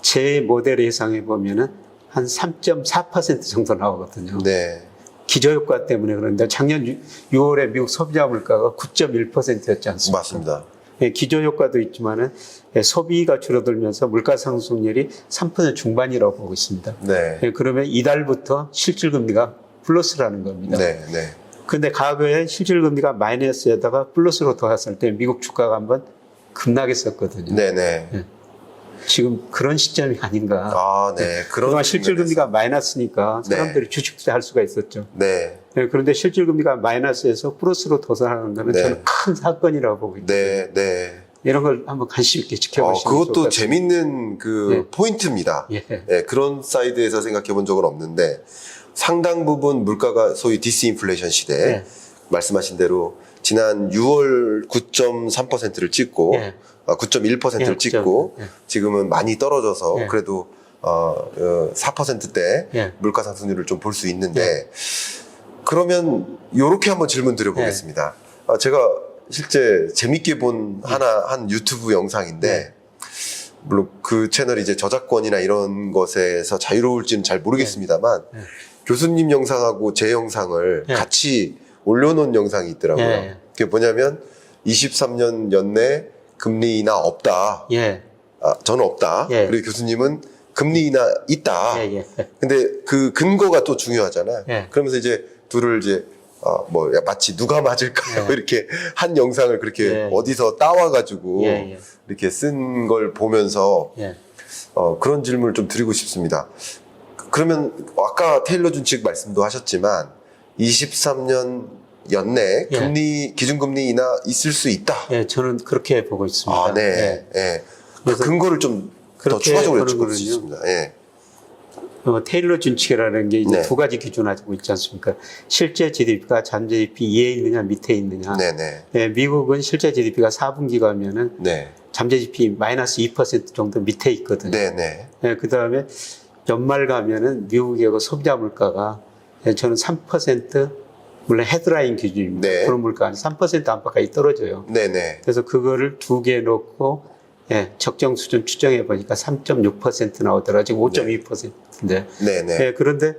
제 모델을 예상해 보면은 한 3.4% 정도 나오거든요. 기저효과 때문에 그런데 작년 6월에 미국 소비자 물가가 9.1%였지 않습니까? 맞습니다. 기저효과도 있지만은 소비가 줄어들면서 물가 상승률이 3% 중반이라고 보고 있습니다. 그러면 이달부터 실질금리가 플러스라는 겁니다. 그런데 과거에 실질금리가 마이너스에다가 플러스로 돌았을 때 미국 주가가 한번 급락했었거든요. 지금 그런 시점이 아닌가. 그동안 실질금리가 마이너스니까 사람들이 주식도 할 수가 있었죠. 그런데 실질금리가 마이너스에서 플러스로 도달하는 것은 저는 큰 사건이라고 보고 있거든요. 이런 걸 한번 관심 있게 지켜보시면 그것도 재밌는 포인트입니다. 그런 사이드에서 생각해 본 적은 없는데 상당 부분 물가가 소위 디스인플레이션 시대 말씀하신 대로 지난 6월 9.3%를 찍고 9.1%를 찍고 지금은 많이 떨어져서 그래도 4%대 물가 상승률을 좀 볼 수 있는데 그러면 요렇게 한번 질문 드려보겠습니다. 제가 실제 재밌게 본 한 유튜브 영상인데 물론 그 채널이 이제 저작권이나 이런 것에서 자유로울지는 잘 모르겠습니다만 교수님 영상하고 제 영상을 예. 같이 올려놓은 영상이 있더라고요. 예. 그게 뭐냐면 23년 연내 금리 인하 없다. 예. 저는 없다. 예. 그리고 교수님은 금리 인하 있다. 예. 예. 근데 그 근거가 또 중요하잖아요. 예. 그러면서 이제 둘을 이제 마치 누가 맞을까요? 예. 이렇게 한 영상을 그렇게 예. 어디서 따와가지고 예. 이렇게 쓴 걸 보면서 예. 그런 질문을 좀 드리고 싶습니다. 그러면 아까 테일러 준칙 말씀도 하셨지만 23년 연내 예. 금리 기준금리 인하 있을 수 있다. 예, 저는 그렇게 보고 있습니다. 네. 예. 예. 그 그래서 근거를 좀 더 그렇게 추가적으로 보는 여쭤볼 수 거는요. 있습니다. 예. 테일러 준칙이라는 게 이제 네. 두 가지 기준을 가지고 있지 않습니까? 실제 GDP가 잠재 GDP 위에 있느냐 밑에 있느냐. 네네. 예, 미국은 실제 GDP가 4분기 가면은 네. 잠재 GDP 마이너스 2% 정도 밑에 있거든요. 네네. 예, 그 다음에 연말 가면은 미국의 그 소비자 물가가 저는 3% 물론 헤드라인 기준입니다. 네. 그런 물가는 3% 안팎까지 떨어져요. 네네. 그래서 그거를 두 개 놓고 적정 수준 추정해 보니까 3.6% 나오더라. 지금 5.2%인데. 네네. 예, 그런데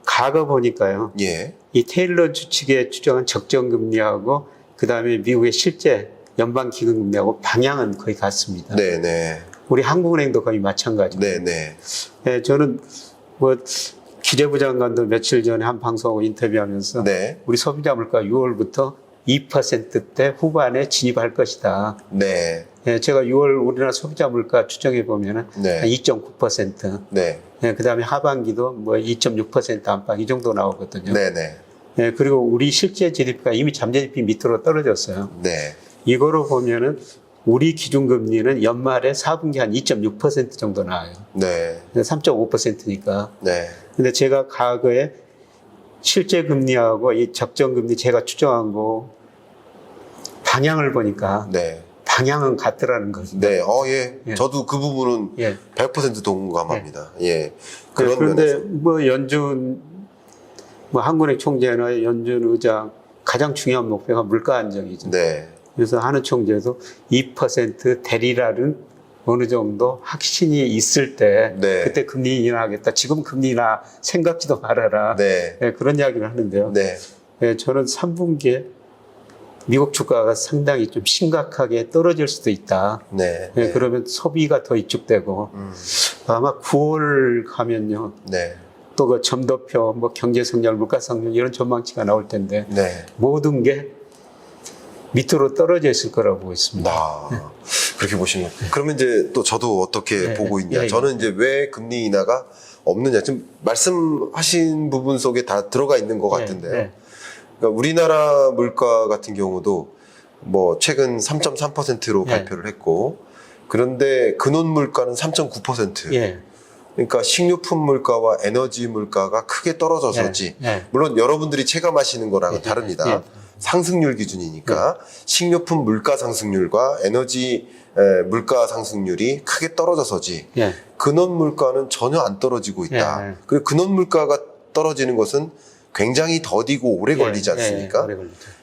과거 보니까요. 예. 이 테일러 주칙에 추정한 적정 금리하고 그 다음에 미국의 실제 연방 기금 금리하고 방향은 거의 같습니다. 네네. 우리 한국은행도 거의 마찬가지고. 네네. 예, 저는 뭐 기재부 장관도 며칠 전에 한 방송하고 인터뷰하면서 네. 우리 소비자 물가 6월부터 2%대 후반에 진입할 것이다. 네. 예, 제가 6월 우리나라 소비자 물가 추정해 보면은 네. 한 2.9%. 네. 예, 그 다음에 하반기도 뭐 2.6% 안팎 이 정도 나오거든요. 네네. 예, 그리고 우리 실제 GDP가 이미 잠재 GDP 밑으로 떨어졌어요. 네. 이거로 보면은 우리 기준금리는 연말에 4분기 한 2.6% 정도 나와요. 네. 3.5%니까. 네. 근데 제가 과거에 실제 금리하고 이 적정 금리 제가 추정한 거 방향을 보니까 네. 방향은 같더라는 거죠. 네. 예. 예. 저도 그 부분은 예. 100% 동감합니다. 예. 그런 그런데 면에서. 뭐 연준, 뭐 한국은행 총재나 연준 의장 가장 중요한 목표가 물가 안정이죠. 네. 그래서 한은 총재도 2% 대리라는 어느 정도 확신이 있을 때 네. 그때 금리 인하하겠다. 지금 금리 인하 생각지도 말아라. 네. 예, 그런 이야기를 하는데요. 네. 예, 저는 3분기에 미국 주가가 상당히 좀 심각하게 떨어질 수도 있다. 네. 예, 그러면 소비가 더 위축되고 아마 9월 가면요. 네. 또 그 점도표, 뭐 경제 성장, 물가 성장 이런 전망치가 나올 텐데 네. 모든 게 밑으로 떨어져 있을 거라고 보고 있습니다. 그렇게 보시면. 그러면 이제 또 저도 어떻게 보고 있냐. 저는 이제 왜 금리 인하가 없느냐. 지금 말씀하신 부분 속에 다 들어가 있는 것 같은데요. 그러니까 우리나라 물가 같은 경우도 뭐 최근 3.3%로 발표를 했고, 그런데 근원 물가는 3.9%. 그러니까 식료품 물가와 에너지 물가가 크게 떨어져서지. 물론 여러분들이 체감하시는 거랑은 다릅니다. 상승률 기준이니까 식료품 물가 상승률과 에너지 물가 상승률이 크게 떨어져서지 근원 물가는 전혀 안 떨어지고 있다. 그리고 근원 물가가 떨어지는 것은 굉장히 더디고 오래 걸리지 않습니까?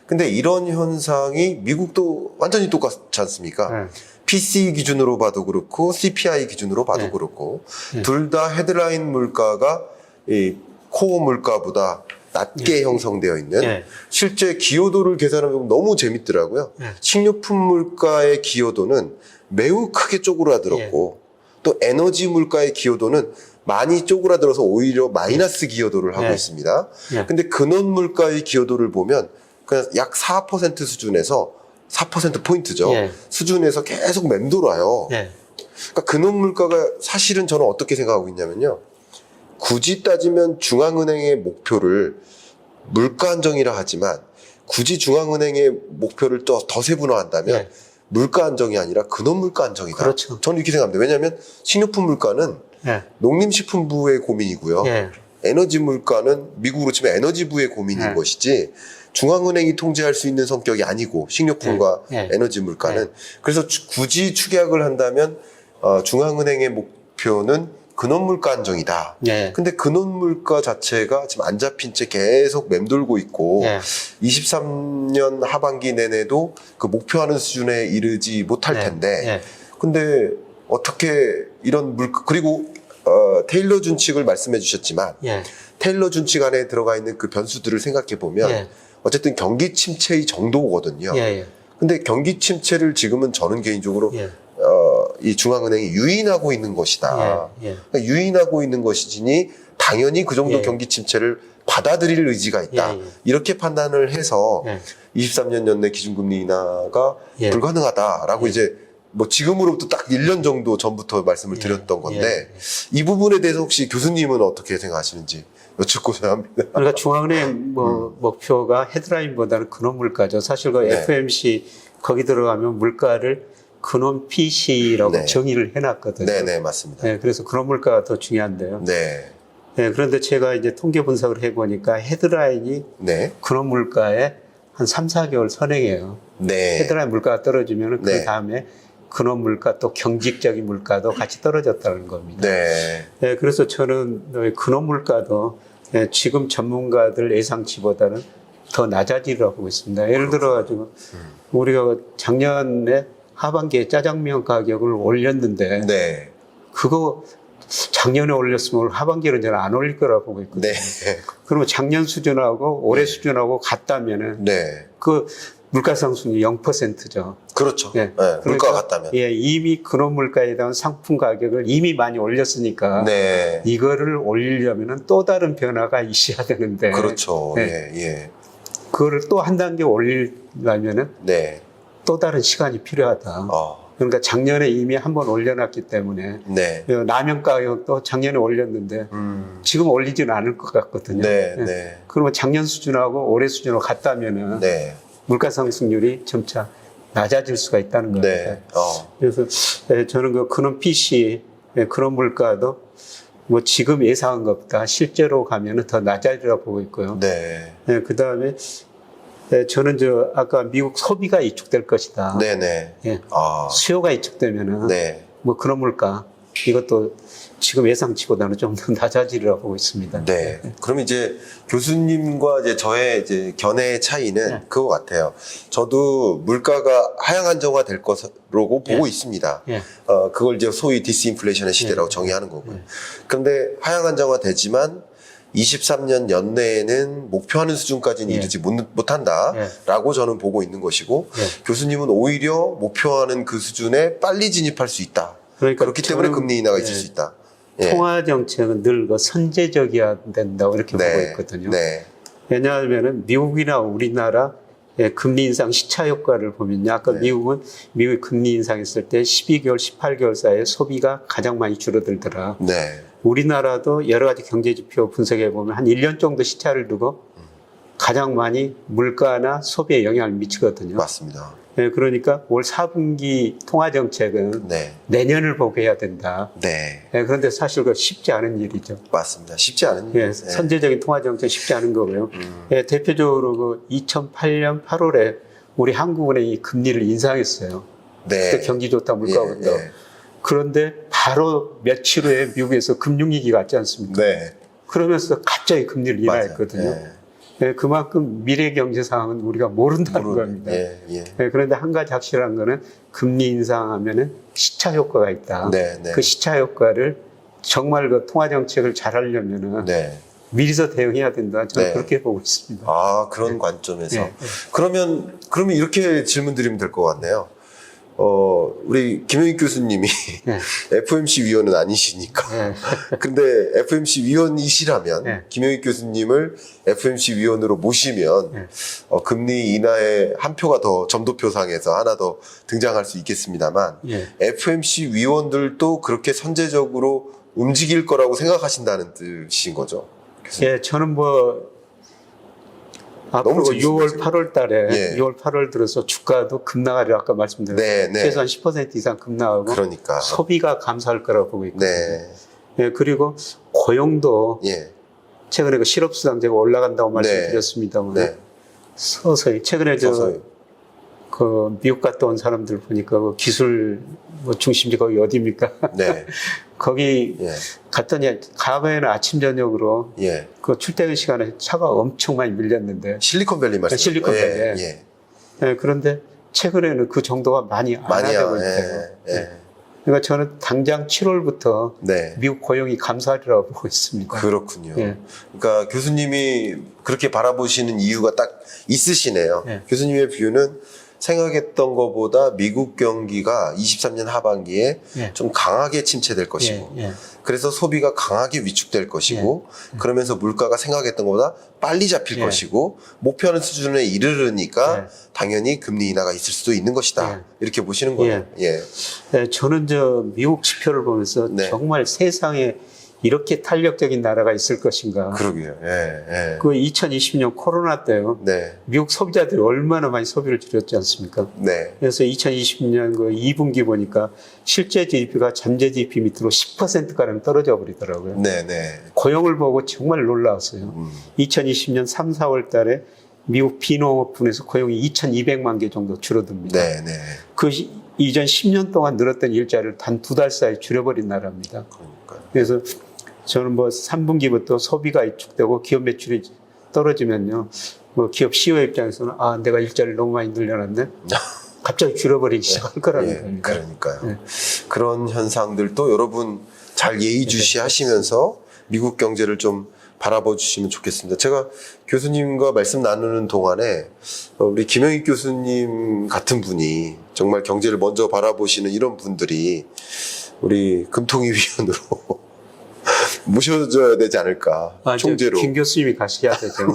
근데 이런 현상이 미국도 완전히 똑같지 않습니까? PCE 기준으로 봐도 그렇고 CPI 기준으로 봐도 그렇고 둘 다 헤드라인 물가가 이 코어 물가보다 낮게 형성되어 있는 실제 기여도를 계산하면 너무 재밌더라고요. 식료품 물가의 기여도는 매우 크게 쪼그라들었고 또 에너지 물가의 기여도는 많이 쪼그라들어서 오히려 마이너스 기여도를 하고 있습니다. 근데 근원 물가의 기여도를 보면 그냥 약 4% 수준에서 4%포인트죠. 수준에서 계속 맴돌아요. 그러니까 근원 물가가 사실은 저는 어떻게 생각하고 있냐면요. 굳이 따지면 중앙은행의 목표를 물가 안정이라 하지만 굳이 중앙은행의 목표를 더 세분화한다면 물가 안정이 아니라 근원 물가 안정이다. 그렇죠. 저는 이렇게 생각합니다. 왜냐하면 식료품 물가는 농림식품부의 고민이고요. 에너지 물가는 미국으로 치면 에너지부의 고민인 것이지 중앙은행이 통제할 수 있는 성격이 아니고 식료품과 에너지 물가는 그래서 굳이 축약을 한다면 중앙은행의 목표는 근원 물가 안정이다. 근데 근원 물가 자체가 지금 안 잡힌 채 계속 맴돌고 있고 23년 하반기 내내도 그 목표하는 수준에 이르지 못할 텐데 근데 어떻게 이런 물가 그리고 테일러 준칙을 말씀해 주셨지만 테일러 준칙 안에 들어가 있는 그 변수들을 생각해 보면 예. 어쨌든 경기 침체의 정도거든요. 예, 예. 근데 경기 침체를 지금은 저는 개인적으로 예. 이 중앙은행이 유인하고 있는 것이다. 예, 예. 그러니까 유인하고 있는 것이니 당연히 그 정도 예. 경기 침체를 받아들일 의지가 있다. 예, 예. 이렇게 판단을 해서 예. 23년 연내 기준금리 인하가 예. 불가능하다라고 예. 이제 뭐 지금으로부터 딱 1년 정도 전부터 말씀을 예. 드렸던 건데 예. 이 부분에 대해서 혹시 교수님은 어떻게 생각하시는지 여쭙고자 합니다. 그러니까 중앙은행 목표가 헤드라인보다는 근원 물가죠. 사실 그 네. FMC 거기 들어가면 물가를 근원 PC라고 네. 정의를 해놨거든요. 네네 맞습니다. 네, 그래서 근원 물가가 더 중요한데요. 네. 네, 그런데 제가 이제 통계 분석을 해보니까 헤드라인이 네. 근원 물가에 한 3, 4개월 선행해요. 네. 헤드라인 물가가 떨어지면 네. 그 다음에 근원 물가 또 경직적인 물가도 같이 떨어졌다는 겁니다. 네. 네, 그래서 저는 근원 물가도 지금 전문가들 예상치보다는 더 낮아지리라고 보고 있습니다. 예를 들어가지고 우리가 작년에 하반기에 짜장면 가격을 올렸는데 네. 그거 작년에 올렸으면 하반기에는 저는 안 올릴 거라고 보고 있거든요. 네. 그러면 작년 수준하고 올해 수준하고 같다면은 네. 그 물가 상승이 0%죠. 그렇죠. 네. 네. 물가가 같다면. 예, 이미 근원 물가에 대한 상품 가격을 이미 많이 올렸으니까 네. 이거를 올리려면은 또 다른 변화가 있어야 되는데 그렇죠. 네. 예, 예. 그거를 또 한 단계 올리려면은 네. 또 다른 시간이 필요하다. 그러니까 작년에 이미 한번 올려놨기 때문에 네. 라면 가격도 작년에 올렸는데 지금 올리지는 않을 것 같거든요. 네, 예. 네. 그러면 작년 수준하고 올해 수준으로 같다면은 네. 물가 상승률이 점차 낮아질 수가 있다는 겁니다. 네. 그래서 저는 그 근원 PC 그런 물가도 뭐 지금 예상한 것보다 실제로 가면은 더 낮아지라고 보고 있고요. 네. 그 다음에 저는 아까 미국 소비가 이축될 것이다. 네네. 예. 수요가 이축되면은 네. 뭐 그런 물가 이것도 지금 예상치보다는 좀 더 낮아지리라고 보고 있습니다. 네. 그럼 이제 교수님과 이제 저의 이제 견해의 차이는 네. 그거 같아요. 저도 물가가 하향 안정화 될 것으로 보고 있습니다. 예. 그걸 이제 소위 디스인플레이션의 시대라고 정의하는 거고요. 그런데 하향 안정화 되지만 23년 연내에는 목표하는 수준까지는 예. 이르지 못한다라고 저는 보고 있는 것이고 교수님은 오히려 목표하는 그 수준에 빨리 진입할 수 있다. 그러니까 그렇기 때문에 금리 인하가 있을 수 있다. 예. 통화 정책은 늘 그 선제적이어야 된다고 이렇게 보고 네. 있거든요. 네. 왜냐하면은 미국이나 우리나라 금리 인상 시차 효과를 보면요. 아까 네. 미국이 금리 인상했을 때 12개월, 18개월 사이에 소비가 가장 많이 줄어들더라. 네. 우리나라도 여러 가지 경제 지표 분석해 보면 한 1년 정도 시차를 두고 가장 많이 물가나 소비에 영향을 미치거든요. 맞습니다. 그러니까 올 4분기 통화 정책은 네. 내년을 보고 해야 된다. 네. 그런데 사실 그 쉽지 않은 일이죠. 맞습니다. 쉽지 않은 일이에요. 네. 선제적인 통화 정책 쉽지 않은 거고요. 대표적으로 그 2008년 8월에 우리 한국은행이 금리를 인상했어요. 네. 그때 경기 좋다 물가 온다. 예, 예. 그런데 바로 며칠 후에 미국에서 금융위기가 왔지 않습니까? 네. 그러면서 갑자기 금리를 인하했거든요. 네. 그만큼 미래 경제 상황은 우리가 모른다는 겁니다. 예, 예. 그런데 한 가지 확실한 거는 금리 인상하면은 시차 효과가 있다. 네, 네. 그 시차 효과를 정말 그 통화 정책을 잘 하려면은 네. 미리서 대응해야 된다. 저는 네. 그렇게 보고 있습니다. 그런 관점에서. 네. 그러면 이렇게 질문 드리면 될 것 같네요. 우리 김영익 교수님이 네. FOMC 위원은 아니시니까. 네. 근데 FOMC 위원이시라면 네. 김영익 교수님을 FOMC 위원으로 모시면 네. 금리 인하의 한 표가 더 점도표상에서 하나 더 등장할 수 있겠습니다만 네. FOMC 위원들도 그렇게 선제적으로 움직일 거라고 생각하신다는 뜻인 거죠. 예, 저는 앞으로 6월, 8월 달에, 예. 6월, 8월 들어서 주가도 급락하리라고 아까 말씀드렸죠. 네, 네. 최소한 10% 이상 급락하고 그러니까. 소비가 감소할 거라고 보고 있거든요. 네. 예, 그리고 고용도 예. 최근에 그 실업수당제가 올라간다고 말씀드렸습니다만 네. 서서히 최근에 서서히. 그 미국 갔다 온 사람들 보니까 그 기술 중심지 거기 어디입니까? 네. 거기 예. 갔더니 과거에는 아침 저녁으로 예. 그 출퇴근 시간에 차가 엄청 많이 밀렸는데 실리콘밸리 말씀. 실리콘밸리. 예. 예. 그런데 최근에는 그 정도가 많이 안 많이 하고 예. 있대요. 예. 그러니까 저는 당장 7월부터 네. 미국 고용이 감소하리라고 보고 있습니다. 그렇군요. 예. 그러니까 교수님이 그렇게 바라보시는 이유가 딱 있으시네요. 예. 교수님의 뷰는 생각했던 것보다 미국 경기가 23년 하반기에 예. 좀 강하게 침체될 것이고 예. 예. 그래서 소비가 강하게 위축될 것이고 그러면서 물가가 생각했던 것보다 빨리 잡힐 예. 것이고 목표하는 수준에 이르르니까 예. 당연히 금리 인하가 있을 수도 있는 것이다. 예. 이렇게 보시는 거예요. 예. 예, 저는 미국 지표를 보면서 네. 정말 세상에 이렇게 탄력적인 나라가 있을 것인가. 그러게요. 예. 그 2020년 코로나 때요. 네. 미국 소비자들이 얼마나 많이 소비를 줄였지 않습니까? 네. 그래서 2020년 그 2분기 보니까 실제 GDP가 잠재 GDP 밑으로 10%가량 떨어져 버리더라고요. 네. 고용을 보고 정말 놀라웠어요. 2020년 3, 4월 달에 미국 비농업분에서 고용이 2,200만 개 정도 줄어듭니다. 네. 그 이전 10년 동안 늘었던 일자리를 단 2달 사이에 줄여버린 나라입니다. 그러니까요. 그래서 저는 3분기부터 소비가 위축되고 기업 매출이 떨어지면요. 기업 CEO 입장에서는 내가 일자리를 너무 많이 늘려놨네. 갑자기 줄여버리기 시작할 거라는 겁니다. 그러니까요. 예. 그런 현상들도 여러분 잘 예의주시하시면서 미국 경제를 좀 바라봐 주시면 좋겠습니다. 제가 교수님과 말씀 나누는 동안에 우리 김영익 교수님 같은 분이 정말 경제를 먼저 바라보시는 이런 분들이 우리 금통위 위원으로 모셔줘야 되지 않을까. 총재로. 김 교수님이 가셔야 되죠.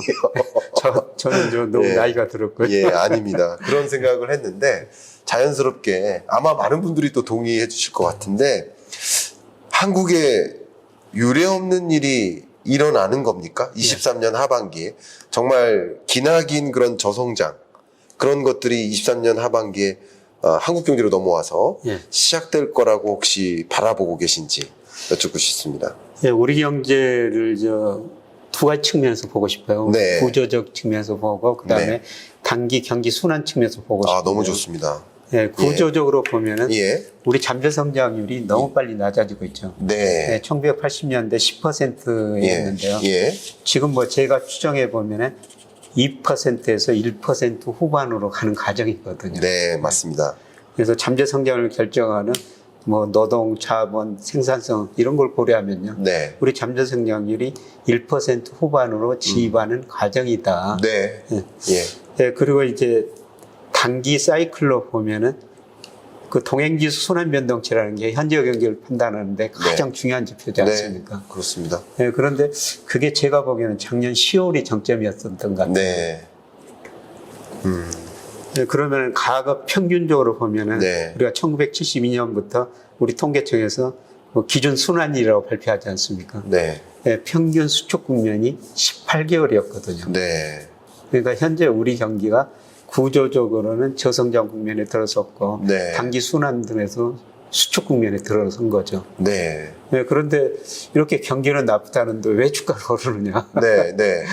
저는 너무 나이가 들었고요. 예, 아닙니다. 그런 생각을 했는데 자연스럽게 아마 많은 분들이 또 동의해 주실 것 같은데 한국에 유례없는 일이 일어나는 겁니까? 23년 하반기에 정말 기나긴 그런 저성장 그런 것들이 23년 하반기에 한국 경제로 넘어와서 시작될 거라고 혹시 바라보고 계신지 여쭙고 싶습니다. 예, 우리 경제를 두 가지 측면에서 보고 싶어요. 네. 구조적 측면에서 보고 그다음에 단기 경기 순환 측면에서 보고 싶어요. 너무 좋습니다. 예, 구조적으로 보면은 우리 잠재 성장률이 너무 빨리 낮아지고 있죠. 네. 1980년대 10%였는데요. 지금 제가 추정해 보면은 2%에서 1% 후반으로 가는 과정이거든요. 네, 맞습니다. 그래서 잠재 성장을 결정하는 노동, 자본, 생산성 이런 걸 고려하면요. 우리 잠재 성장률이 1% 후반으로 진입하는 과정이다. 네. 예, 그리고 이제 단기 사이클로 보면은 그 동행지수 순환 변동치라는 게 현재 경기를 판단하는데 가장 중요한 지표지 않습니까? 네, 그렇습니다. 예, 그런데 그게 제가 보기에는 작년 10월이 정점이었던 것 같아요. 네. 네, 그러면 가급 평균적으로 보면은 우리가 1972년부터 우리 통계청에서 기준 순환이라고 발표하지 않습니까? 네. 평균 수축 국면이 18개월이었거든요. 네. 그러니까 현재 우리 경기가 구조적으로는 저성장 국면에 들어섰고 단기 순환 등에서 수축 국면에 들어선 거죠. 네. 그런데 이렇게 경기는 나쁘다는데 왜 주가가 오르느냐? 네.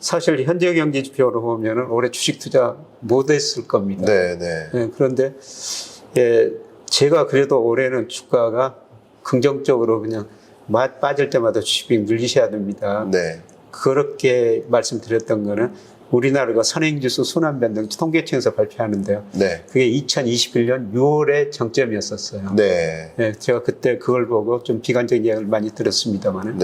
사실 현재 경기 지표로 보면은 올해 주식 투자 못했을 겁니다. 네. 그런데 제가 그래도 올해는 주가가 긍정적으로 그냥 빠질 때마다 주식이 늘리셔야 됩니다. 네. 그렇게 말씀드렸던 거는 우리나라가 선행지수 순환변동 통계청에서 발표하는데요. 그게 2021년 6월에 정점이었었어요. 제가 그때 그걸 보고 좀 비관적인 이야기를 많이 들었습니다만은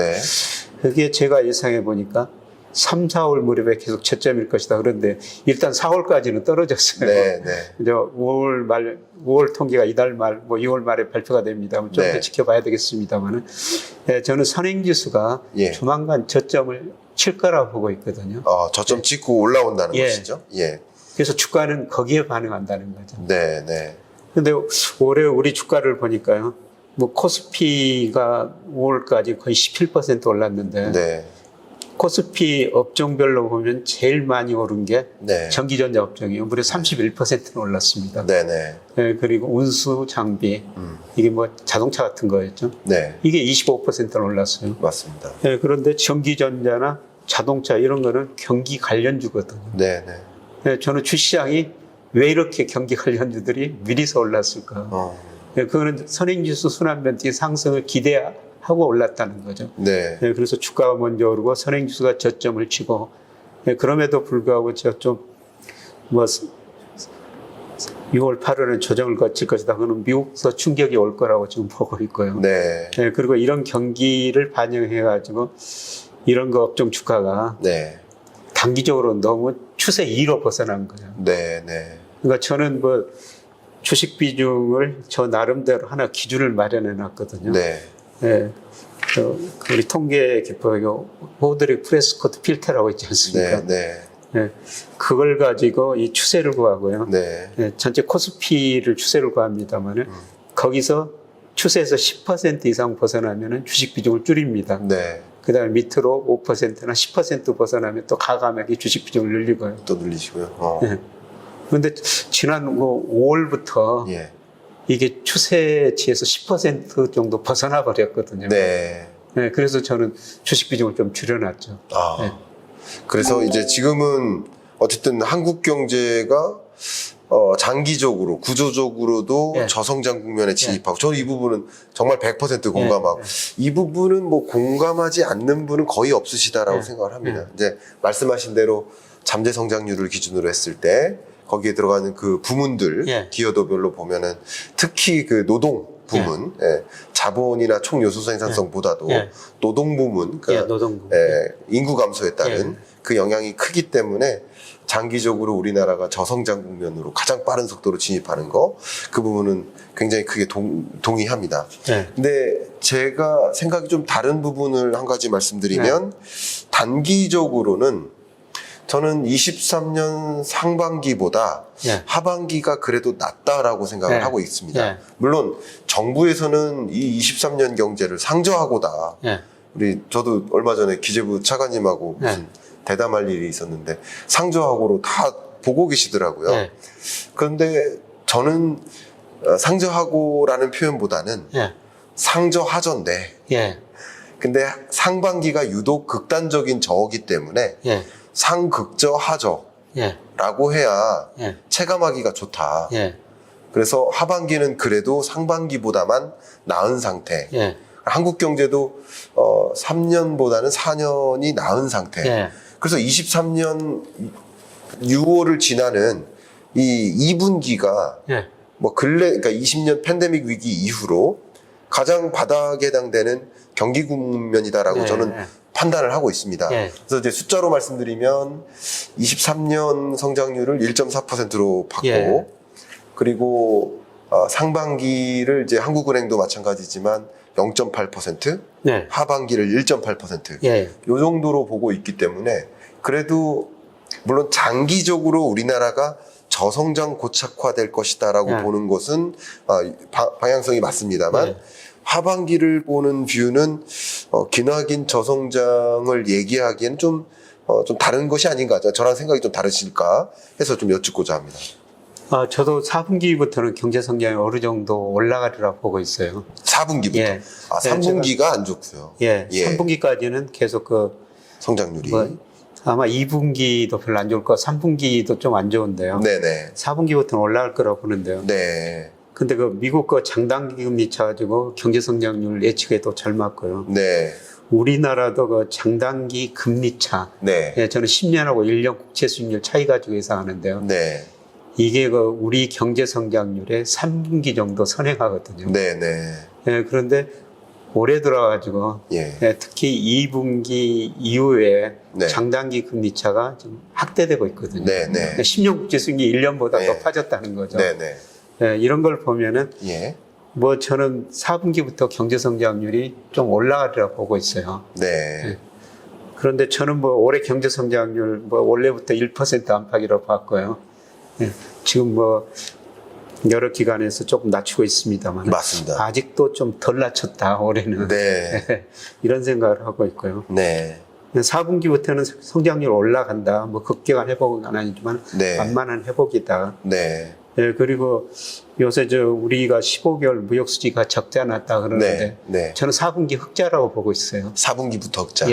그게 제가 예상해 보니까 3, 4월 무렵에 계속 저점일 것이다. 그런데 일단 4월까지는 떨어졌어요. 5월 통계가 이달 말, 6월 말에 발표가 됩니다. 좀 더 지켜봐야 되겠습니다만은 저는 선행지수가 조만간 저점을 칠 거라고 보고 있거든요. 저점 찍고 올라온다는 것이죠. 그래서 주가는 거기에 반응한다는 거죠. 근데 올해 우리 주가를 보니까요. 코스피가 5월까지 거의 17% 올랐는데 코스피 업종별로 보면 제일 많이 오른 게 전기전자 업종이에요. 무려 31%는 올랐습니다. 그리고 운수, 장비, 이게 자동차 같은 거였죠. 이게 25%는 올랐어요. 맞습니다. 그런데 전기전자나 자동차 이런 거는 경기 관련주거든요. 저는 주시장이 왜 이렇게 경기 관련주들이 미리서 올랐을까? 그거는 선행지수 순환변동의 상승을 기대하고 올랐다는 거죠. 그래서 주가가 먼저 오르고 선행지수가 저점을 치고, 그럼에도 불구하고 제가 좀 6월, 8월은 조정을 거칠 것이다. 그는 미국에서 충격이 올 거라고 지금 보고 있고요. 네. 네, 그리고 이런 경기를 반영해가지고 이런 거 업종 주가가 네. 단기적으로 너무 추세 2로 벗어난 거예요. 네, 네. 그러니까 저는 뭐 주식 비중을 저 나름대로 하나 기준을 마련해 놨거든요. 네. 네. 우리 통계 기법에 호드릭 프레스코트 필터라고 있지 않습니까? 네, 네. 네. 그걸 가지고 이 추세를 구하고요. 네. 네, 전체 코스피를 추세를 구합니다만 거기서 추세에서 10% 이상 벗어나면 주식 비중을 줄입니다. 네. 그 다음에 밑으로 5%나 10% 벗어나면 또 가감하게 주식 비중을 늘리고요. 또 늘리시고요. 네. 그런데 지난 5월부터 예. 이게 추세치에서 10% 정도 벗어나 버렸거든요. 네. 네, 그래서 저는 주식 비중을 좀 줄여놨죠. 아. 네. 그래서 이제 지금은 어쨌든 한국 경제가 장기적으로 구조적으로도 예. 저성장 국면에 진입하고 저는 이 부분은 정말 100% 공감하고 예. 이 부분은 뭐 공감하지 않는 분은 거의 없으시다라고 예. 생각을 합니다. 예. 이제 말씀하신 대로 잠재 성장률을 기준으로 했을 때 거기에 들어가는 그 부문들 예. 기여도별로 보면은 특히 그 노동 부문, 예. 자본이나 총 요소 생산성보다도 예. 노동 부문, 예, 노동부. 인구 감소에 따른 예. 그 영향이 크기 때문에 장기적으로 우리나라가 저성장 국면으로 가장 빠른 속도로 진입하는 거, 그 부분은 굉장히 크게 동의합니다. 네. 근데 제가 생각이 좀 다른 부분을 한 가지 말씀드리면 단기적으로는 저는 23년 상반기보다 하반기가 그래도 낫다라고 생각을 하고 있습니다. 물론 정부에서는 이 23년 경제를 상저하고다. 저도 얼마 전에 기재부 차관님하고 무슨 대담할 일이 있었는데 상저하고로 다 보고 계시더라고요. 그런데 저는 상저하고라는 표현보다는 상저하전데 근데 상반기가 유독 극단적인 저기 때문에 상극저하저라고 해야 체감하기가 좋다. 그래서 하반기는 그래도 상반기보다만 나은 상태. 한국 경제도 3년보다는 4년이 나은 상태. 그래서 23년 6월을 지나는 이 2분기가 뭐 그러니까 20년 팬데믹 위기 이후로 가장 바닥에 해당되는 경기 국면이다라고 저는 판단을 하고 있습니다. 그래서 이제 숫자로 말씀드리면 23년 성장률을 1.4%로 봤고 그리고 상반기를 이제 한국은행도 마찬가지지만 0.8%, 하반기를 1.8%, 요 정도로 보고 있기 때문에 그래도 물론 장기적으로 우리나라가 저성장 고착화될 것이다라고 보는 것은 방향성이 맞습니다만 하반기를 보는 뷰는 기나긴 저성장을 얘기하기에는 좀 다른 것이 아닌가, 저랑 생각이 좀 다르실까 해서 좀 여쭙고자 합니다. 저도 4분기부터는 경제 성장이 어느 정도 올라가리라 보고 있어요. 4분기부터? 3분기가 안 좋고요. 3분기까지는 계속 성장률이. 아마 2분기도 별로 안 좋을 거, 3분기도 좀 안 좋은데요. 네네. 4분기부터는 올라갈 거라고 보는데요. 네. 근데 미국 장단기 금리 차가지고 경제 성장률 예측에도 잘 맞고요. 우리나라도 장단기 금리 차. 저는 10년하고 1년 국채 수익률 차이 가지고 예상하는데요. 이게 우리 경제 성장률의 3분기 정도 선행하거든요. 그런데 올해 들어가지고 특히 2분기 이후에 장단기 금리 차가 좀 확대되고 있거든요. 10년 국채 수익률이 1년보다 더 빠졌다는 거죠. 이런 걸 보면은 뭐 저는 4분기부터 경제 성장률이 좀 올라가리라 보고 있어요. 그런데 저는 뭐 올해 경제 성장률 뭐 원래부터 1% 안팎이라고 봤고요. 지금 뭐 여러 기관에서 조금 낮추고 있습니다만 맞습니다. 아직도 좀 덜 낮췄다 올해는. 이런 생각을 하고 있고요. 4분기부터는 성장률 올라간다. 뭐 급격한 회복은 아니지만 만만한 회복이다. 그리고 요새 우리가 15개월 무역 수지가 적자 났다 그러는데 저는 4분기 흑자라고 보고 있어요. 4분기부터 흑자.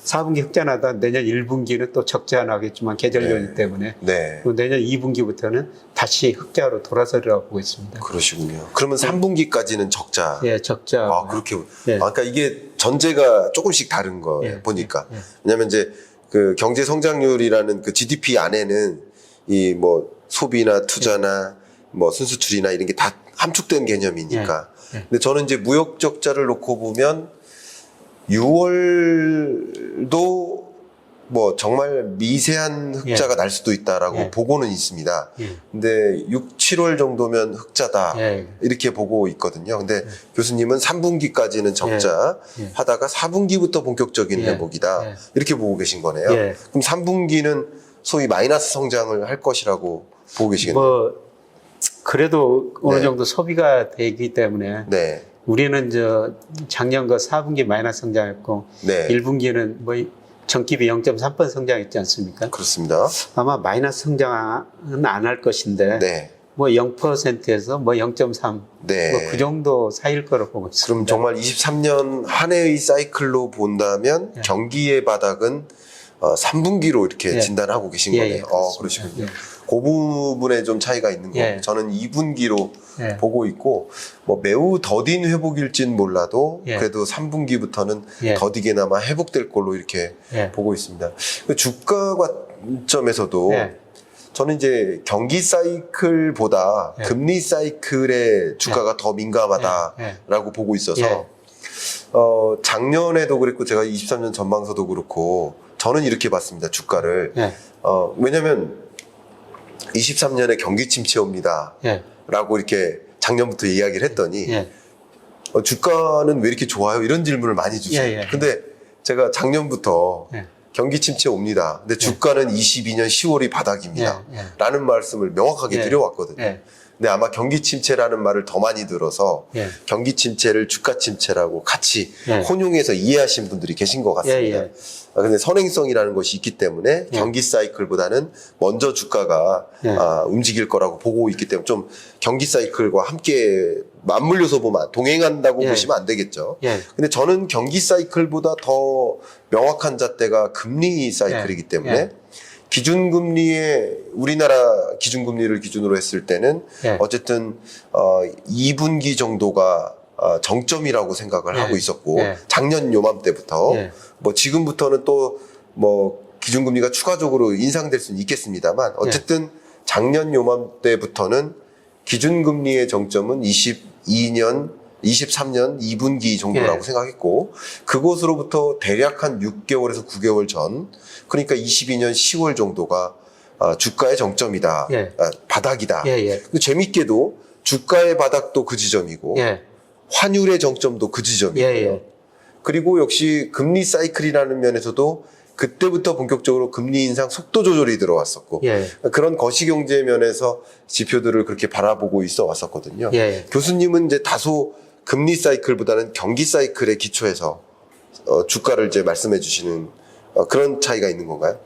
4분기 흑자 나다 내년 1분기는 또 적자 나겠지만 계절 요인 때문에 내년 2분기부터는 다시 흑자로 돌아서리라고 보고 있습니다. 그러시군요. 그러면 3분기까지는 적자. 적자. 그렇게. 그러니까 이게 전제가 조금씩 다른 거 보니까. 왜냐면 이제 그 경제 성장률이라는 그 GDP 안에는 이 뭐 소비나 투자나 뭐 순수출이나 이런 게 다 함축된 개념이니까. 근데 저는 이제 무역 적자를 놓고 보면 6월도 뭐 정말 미세한 흑자가 날 수도 있다라고 보고는 있습니다. 근데 6, 7월 정도면 흑자다 이렇게 보고 있거든요. 근데 교수님은 3분기까지는 적자 하다가 4분기부터 본격적인 회복이다 이렇게 보고 계신 거네요. 그럼 3분기는 소위 마이너스 성장을 할 것이라고 보고 계시겠네요. 뭐 그래도 어느 정도 소비가 되기 때문에 우리는 작년 4분기 마이너스 성장했고 1분기는 뭐 전기비 0.3% 성장했지 않습니까? 그렇습니다. 아마 마이너스 성장은 안 할 것인데 뭐 0%에서 뭐 0.3, 뭐 그 정도 사이일 거로 보고 있습니다. 그럼 정말 23년 한 해의 사이클로 본다면 경기의 바닥은 3분기로 이렇게 진단하고 계신 거네요. 그러시군요. 그 부분에 좀 차이가 있는 거고 저는 2분기로 보고 있고 뭐 매우 더딘 회복일진 몰라도 그래도 3분기부터는 더디게나마 회복될 걸로 이렇게 보고 있습니다. 주가 관점에서도 저는 이제 경기 사이클보다 금리 사이클에 주가가 더 민감하다라고 보고 있어서 작년에도 그랬고 제가 23년 전망서도 그렇고 저는 이렇게 봤습니다. 주가를. 왜냐면 23년에 경기 침체 옵니다. 라고 이렇게 작년부터 이야기를 했더니 주가는 왜 이렇게 좋아요? 이런 질문을 많이 주세요. 근데 제가 작년부터 경기 침체 옵니다. 근데 주가는 22년 10월이 바닥입니다. 라는 말씀을 명확하게 드려왔거든요. 근데 아마 경기 침체라는 말을 더 많이 들어서 경기 침체를 주가 침체라고 같이 혼용해서 이해하신 분들이 계신 것 같습니다. 근데 선행성이라는 것이 있기 때문에 경기 사이클보다는 먼저 주가가 움직일 거라고 보고 있기 때문에 좀 경기 사이클과 함께 맞물려서 보면 동행한다고 보시면 안 되겠죠. 근데 저는 경기 사이클보다 더 명확한 잣대가 금리 사이클이기 때문에 기준금리의 우리나라 기준금리를 기준으로 했을 때는 어쨌든 2분기 정도가 정점이라고 생각을 하고 있었고 작년 요맘때부터 뭐 지금부터는 또 뭐 기준금리가 추가적으로 인상될 수는 있겠습니다만 어쨌든 작년 요맘때부터는 기준금리의 정점은 23년 2분기 정도라고 생각했고 그곳으로부터 대략 한 6개월에서 9개월 전 그러니까 22년 10월 정도가 주가의 정점이다. 바닥이다. 근데 재밌게도 주가의 바닥도 그 지점이고 환율의 정점도 그 지점이고요. 그리고 역시 금리 사이클이라는 면에서도 그때부터 본격적으로 금리 인상 속도 조절이 들어왔었고 그런 거시경제 면에서 지표들을 그렇게 바라보고 있어 왔었거든요. 교수님은 이제 다소 금리 사이클보다는 경기 사이클에 기초해서 주가를 이제 말씀해 주시는 그런 차이가 있는 건가요?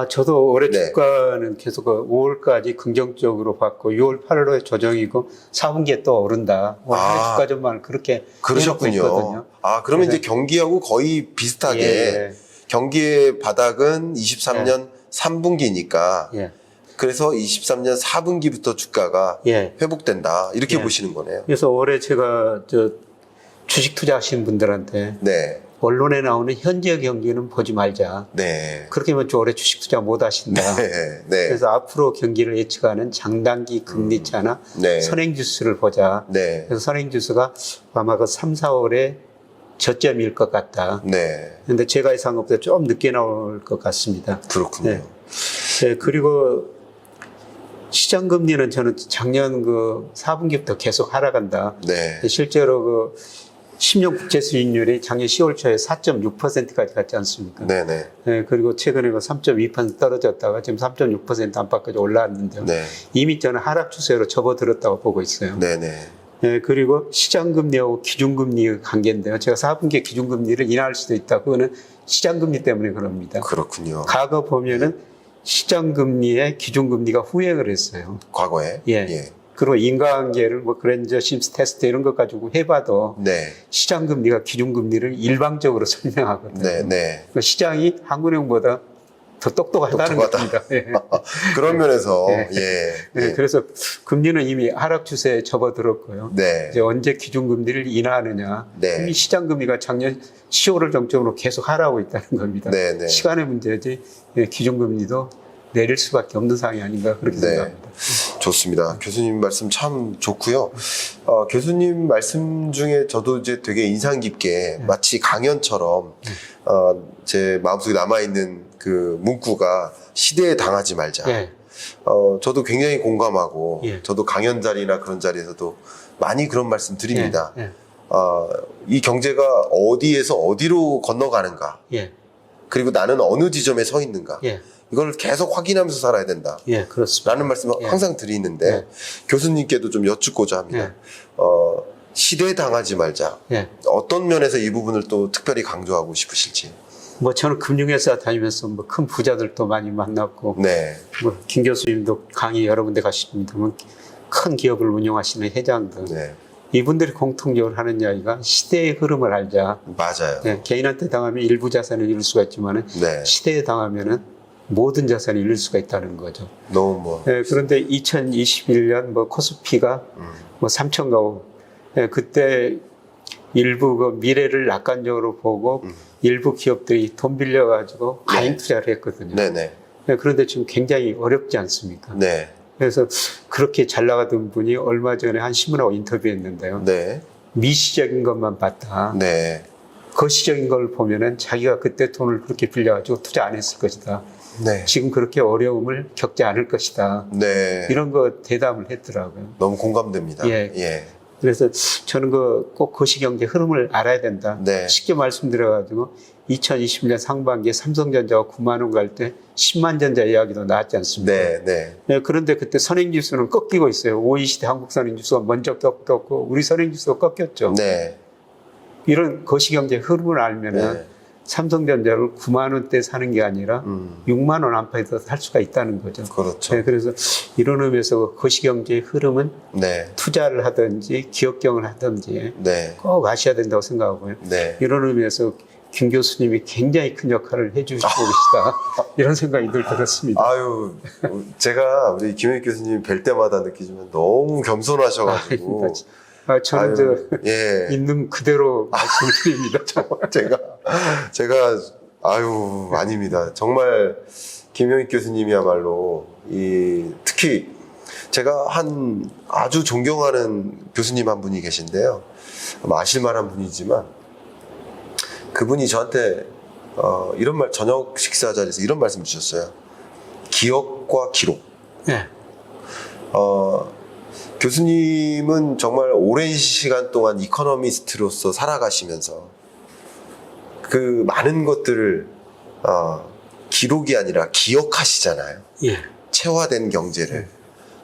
저도 올해 주가는 계속 5월까지 긍정적으로 봤고 6월, 8월에 조정이고 4분기에 또 오른다. 올해 주가 전망을 그렇게 그러셨군요. 있거든요. 그러면 이제 경기하고 거의 비슷하게 경기의 바닥은 23년 3분기니까 그래서 23년 4분기부터 주가가 회복된다. 이렇게 보시는 거네요. 그래서 올해 제가 주식 투자하시는 분들한테 언론에 나오는 현재 경기는 보지 말자. 그렇게 하면 올해 주식 투자 못 하신다. 그래서 앞으로 경기를 예측하는 장단기 금리차나 선행지수를 보자. 그래서 선행지수가 아마 그 3, 4월에 저점일 것 같다. 근데 제가 예상한 것보다 좀 늦게 나올 것 같습니다. 그렇군요. 그리고 시장금리는 저는 작년 4분기부터 계속 하락한다. 실제로 10년 국채 수익률이 작년 10월 초에 4.6%까지 갔지 않습니까? 그리고 최근에 3.2% 떨어졌다가 지금 3.6% 안팎까지 올라왔는데요. 이미 저는 하락 추세로 접어들었다고 보고 있어요. 그리고 시장금리하고 기준금리의 관계인데요. 제가 4분기에 기준금리를 인하할 수도 있다. 그거는 시장금리 때문에 그럽니다. 그렇군요. 과거 보면은 시장금리에 기준금리가 후행을 했어요. 과거에? 그리고 인과관계를 뭐 그랜저 심스 테스트 이런 것 가지고 해봐도 시장금리가 기준금리를 일방적으로 설명하거든요. 그러니까 시장이 한국은행보다 더 똑똑하다는 겁니다. 그런 면에서 그래서 금리는 이미 하락 추세에 접어들었고요. 이제 언제 기준금리를 인하하느냐. 이미 시장금리가 작년 10월을 정점으로 계속 하락하고 있다는 겁니다. 시간의 문제지 기준금리도 내릴 수밖에 없는 상황이 아닌가 그렇게 생각합니다. 좋습니다. 교수님 말씀 참 좋고요. 교수님 말씀 중에 저도 이제 되게 인상 깊게 마치 강연처럼 제 마음속에 남아있는 그 문구가 시대에 당하지 말자. 저도 굉장히 공감하고 저도 강연 자리나 그런 자리에서도 많이 그런 말씀 드립니다. 이 경제가 어디에서 어디로 건너가는가. 그리고 나는 어느 지점에 서 있는가. 이걸 계속 확인하면서 살아야 된다. 그렇습니다. 라는 말씀을 항상 드리는데 교수님께도 좀 여쭙고자 합니다. 시대에 당하지 말자. 어떤 면에서 이 부분을 또 특별히 강조하고 싶으실지. 뭐 저는 금융회사 다니면서 뭐 큰 부자들도 많이 만났고, 뭐 김 교수님도 강의 여러 군데 가시면 큰 기업을 운영하시는 회장들. 이분들이 공통적으로 하는 이야기가 시대의 흐름을 알자. 맞아요. 개인한테 당하면 일부 자산을 잃을 수가 있지만 시대에 당하면은 모든 자산을 잃을 수가 있다는 거죠. 너무 뭐. 그런데 2021년 뭐 코스피가 뭐 3천 가고 그때 일부 그 미래를 낙관적으로 보고 일부 기업들이 돈 빌려가지고 가인 투자를 했거든요. 그런데 지금 굉장히 어렵지 않습니까? 그래서 그렇게 잘 나가던 분이 얼마 전에 한 신문하고 인터뷰했는데요. 미시적인 것만 봤다. 거시적인 걸 보면은 자기가 그때 돈을 그렇게 빌려가지고 투자 안 했을 것이다. 지금 그렇게 어려움을 겪지 않을 것이다. 이런 거 대담을 했더라고요. 너무 공감됩니다. 그래서 저는 꼭 거시경제 흐름을 알아야 된다. 쉽게 말씀드려가지고 2020년 상반기에 삼성전자가 9만 원 갈 때 10만 전자 이야기도 나왔지 않습니까? 그런데 그때 선행지수는 꺾이고 있어요. OECD 한국 선행지수가 먼저 꺾였고 우리 선행지수가 꺾였죠. 이런 거시경제 흐름을 알면은 삼성전자를 9만 원대 사는 게 아니라 6만 원 안팎에서 살 수가 있다는 거죠. 그래서 이런 의미에서 거시경제의 흐름은 투자를 하든지 기업경을 하든지 꼭 아셔야 된다고 생각하고요. 이런 의미에서 김 교수님이 굉장히 큰 역할을 해주시고 계시다. 이런 생각이 늘 들었습니다. 아유, 제가 우리 김영익 교수님 뵐 때마다 느끼지만 너무 겸손하셔가지고. 저는 있는 그대로 말씀을 드립니다. 제가 아닙니다. 정말 김영익 교수님이야말로 특히 제가 아주 존경하는 교수님 한 분이 계신데요. 아마 아실 만한 분이지만 그분이 저한테 이런 말, 저녁 식사 자리에서 이런 말씀 주셨어요. 기억과 기록. 교수님은 정말 오랜 시간 동안 이코노미스트로서 살아가시면서 그 많은 것들을 기록이 아니라 기억하시잖아요. 체화된 경제를.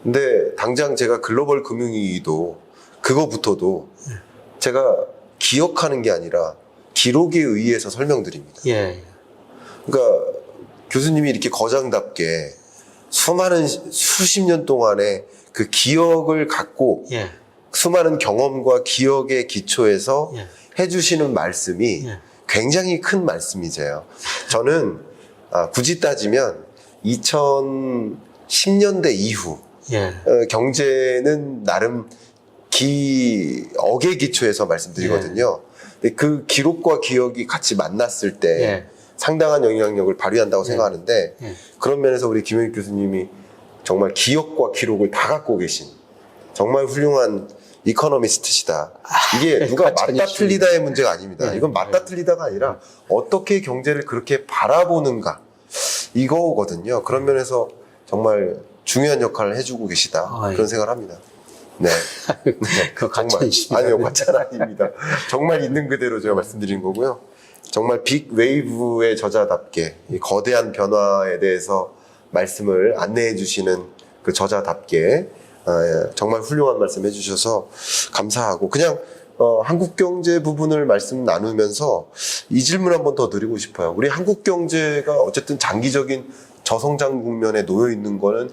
근데 당장 제가 글로벌 금융위기도 그거부터도 제가 기억하는 게 아니라 기록에 의해서 설명드립니다. 그러니까 교수님이 이렇게 거장답게 수십 년 동안의 그 기억을 갖고 수많은 경험과 기억의 기초에서 해주시는 말씀이 굉장히 큰 말씀이세요. 저는 굳이 따지면 2010년대 이후 경제는 나름 기억의 기초에서 말씀드리거든요. 근데 그 기록과 기억이 같이 만났을 때 상당한 영향력을 발휘한다고 생각하는데 그런 면에서 우리 김영익 교수님이 정말 기억과 기록을 다 갖고 계신 정말 훌륭한 이코노미스트시다. 이게 누가 맞다 틀리다의 문제가 아닙니다. 이건 맞다 틀리다가 아니라 어떻게 경제를 그렇게 바라보는가 이거거든요. 그런 면에서 정말 중요한 역할을 해주고 계시다. 그런 생각을 합니다. 정말 아니요, 가짜는 아닙니다. 정말 있는 그대로 제가 말씀드린 거고요. 정말 빅 웨이브의 저자답게 이 거대한 변화에 대해서 말씀을 안내해 주시는 그 저자답게 정말 훌륭한 말씀 해주셔서 감사하고 그냥 한국 경제 부분을 말씀 나누면서 이 질문 한 번 더 드리고 싶어요. 우리 한국 경제가 어쨌든 장기적인 저성장 국면에 놓여 있는 거는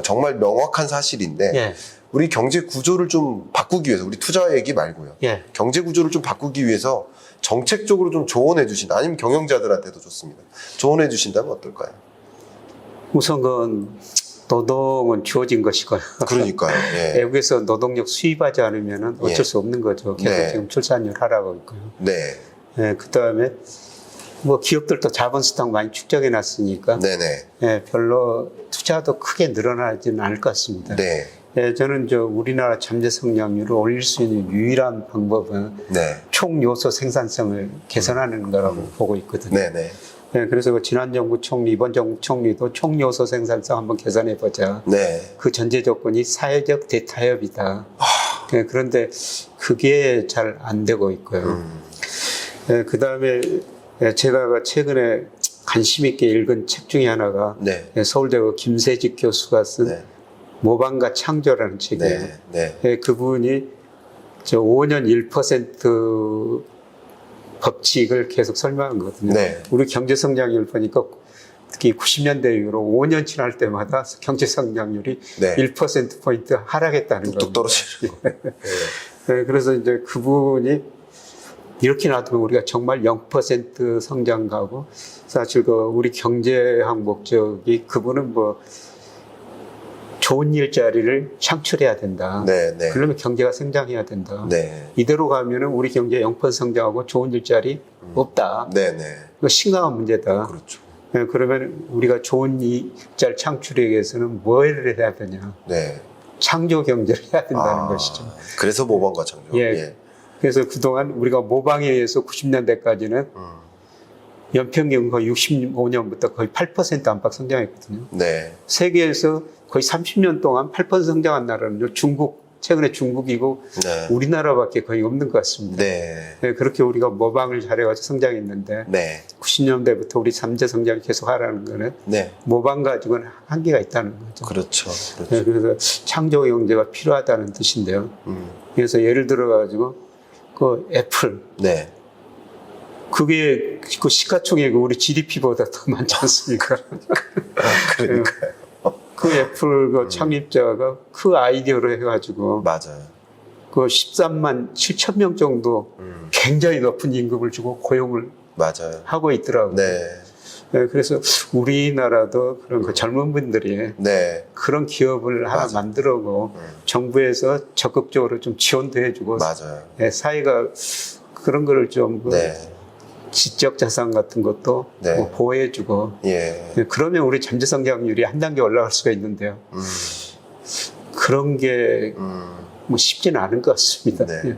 정말 명확한 사실인데 우리 경제 구조를 좀 바꾸기 위해서 우리 투자 얘기 말고요. 경제 구조를 좀 바꾸기 위해서 정책적으로 좀 조언해 주신다. 아니면 경영자들한테도 좋습니다. 조언해 주신다면 어떨까요? 우선 노동은 주어진 것이고요. 그러니까요. 외국에서 노동력 수입하지 않으면 어쩔 수 없는 거죠. 계속 지금 출산율 하락하고 있고요. 그 다음에 뭐 기업들도 자본 스탁 많이 축적해 놨으니까 네네. 예, 별로 투자도 크게 늘어나지는 않을 것 같습니다. 네. 예, 저는 우리나라 잠재 성장률을 올릴 수 있는 유일한 방법은 네. 총 요소 생산성을 개선하는 거라고 보고 있거든요. 네네. 예, 그래서 지난 정부 총리, 이번 정부 총리도 총 요소 생산성 한번 개선해 보자. 네. 그 전제 조건이 사회적 대타협이다. 예, 그런데 그게 잘 안 되고 있고요. 예, 그 다음에 제가 최근에 관심 있게 읽은 책 중에 하나가 네. 서울대학교 김세직 교수가 쓴 네. 모방과 창조라는 책이에요. 네. 네. 예, 그분이 5년 1% 법칙을 계속 설명한 거거든요. 네. 우리 경제 성장률 보니까 특히 90년대 이후로 5년 지날 때마다 경제 성장률이 네. 1%포인트 하락했다는 거예요. 뚝뚝 떨어지는 거. 네, 그래서 이제 그분이 이렇게 놔두면 우리가 정말 0% 성장 가고 사실 우리 경제학 목적이 그분은 뭐 좋은 일자리를 창출해야 된다. 네, 네. 그러면 경제가 성장해야 된다. 네. 이대로 가면은 우리 경제 0% 성장하고 좋은 일자리 없다. 네, 네. 이거 심각한 문제다. 그렇죠. 네, 그러면 우리가 좋은 일자리 창출하기 위해서는 뭘 해야 되냐? 네. 창조 경제를 해야 된다는 것이죠. 그래서 모방과 창조. 예. 그래서 그동안 우리가 모방에 의해서 90년대까지는 연평균 거의 65년부터 거의 8% 안팎 성장했거든요. 네. 세계에서 거의 30년 동안 8% 성장한 나라는 최근에 중국이고 네. 우리나라밖에 거의 없는 것 같습니다. 네. 네, 그렇게 우리가 모방을 잘해가지고 성장했는데 네. 90년대부터 우리 잠재 성장이 계속 하라는 거는 네. 모방 가지고는 한계가 있다는 거죠. 그렇죠. 그렇죠. 네, 그래서 창조 경제가 필요하다는 뜻인데요. 그래서 예를 들어가지고 그 애플. 네. 그게 그 시가총액이 우리 GDP보다 더 많지 않습니까? 그러니까요. 그 애플 그 창립자가 그 아이디어로 해가지고 맞아요. 그 13만 7천 명 정도 굉장히 높은 임금을 주고 고용을 맞아요. 하고 있더라고요. 네. 네, 그래서 우리나라도 그런 그 젊은 분들이 네. 그런 기업을 하나 맞아요. 만들고 정부에서 적극적으로 좀 지원도 해주고 맞아요. 네, 사회가 그런 거를 좀 네. 지적 자산 같은 것도 네. 뭐 보호해주고 예. 네, 그러면 우리 잠재 성장률이 한 단계 올라갈 수가 있는데요. 그런 게 뭐 쉽지는 않은 것 같습니다. 네. 예.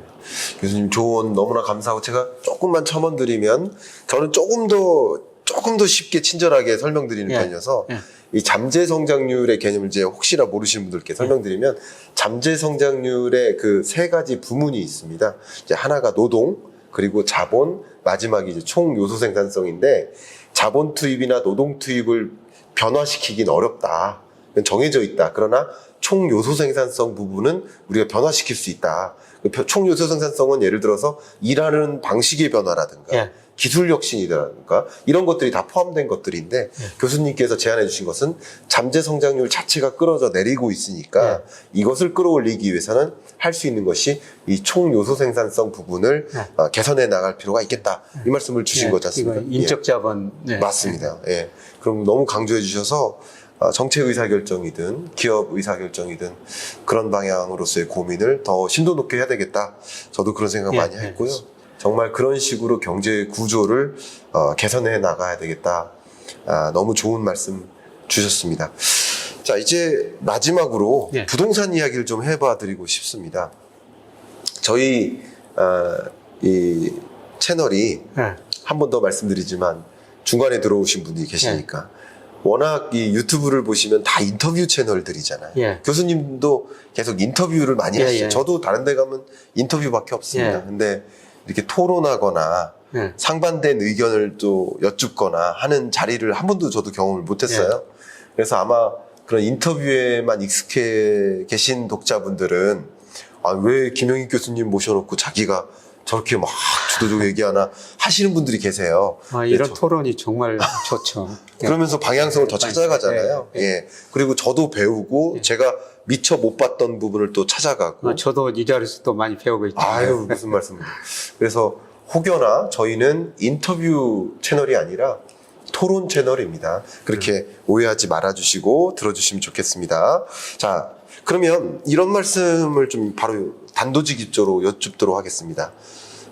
교수님 조언 너무나 감사하고 제가 조금만 첨언 드리면 저는 조금 더 쉽게 친절하게 설명드리는 예. 편이어서 예. 이 잠재 성장률의 개념을 이제 혹시나 모르시는 분들께 설명드리면 잠재 성장률의 그 세 가지 부문이 있습니다. 이제 하나가 노동, 그리고 자본, 마지막이 이제 총 요소 생산성인데 자본 투입이나 노동 투입을 변화시키긴 어렵다. 정해져 있다. 그러나 총 요소 생산성 부분은 우리가 변화시킬 수 있다. 총 요소 생산성은 예를 들어서 일하는 방식의 변화라든가 예. 기술 혁신이라든가 이런 것들이 다 포함된 것들인데 교수님께서 제안해 주신 것은 잠재 성장률 자체가 끌어져 내리고 있으니까 이것을 끌어올리기 위해서는 할 수 있는 것이 이 총 요소 생산성 부분을 개선해 나갈 필요가 있겠다. 이 말씀을 주신 거지 않습니까? 이거 인적 자본. 네. 맞습니다. 예. 그럼 너무 강조해 주셔서 정책 의사결정이든 기업 의사결정이든 그런 방향으로서의 고민을 더 심도 높게 해야 되겠다. 저도 그런 생각 많이 했고요. 정말 그런 식으로 경제 구조를 개선해 나가야 되겠다. 너무 좋은 말씀 주셨습니다. 자, 이제 마지막으로 부동산 이야기를 좀 해봐 드리고 싶습니다. 저희 이 채널이 한 번 더 말씀드리지만 중간에 들어오신 분이 계시니까 워낙 이 유튜브를 보시면 다 인터뷰 채널들이잖아요. 교수님도 계속 인터뷰를 많이 하시죠. 저도 다른 데 가면 인터뷰밖에 없습니다. 근데 이렇게 토론하거나 상반된 의견을 또 여쭙거나 하는 자리를 한 번도 저도 경험을 못했어요. 그래서 아마 그런 인터뷰에만 익숙해 계신 독자분들은 왜 김영익 교수님 모셔놓고 자기가 저렇게 막 주도적으로 얘기하나 하시는 분들이 계세요. 이런 토론이 정말 좋죠. 그러면서 방향성을 더 찾아가잖아요. 예. 그리고 저도 배우고 제가 미처 못 봤던 부분을 또 찾아가고. 저도 이 자리에서 또 많이 배우고 있죠. 아유, 무슨 말씀입니까. 그래서 혹여나 저희는 인터뷰 채널이 아니라 토론 채널입니다. 그렇게 오해하지 말아주시고 들어주시면 좋겠습니다. 자, 그러면 이런 말씀을 좀 바로 단도직입적으로 여쭙도록 하겠습니다.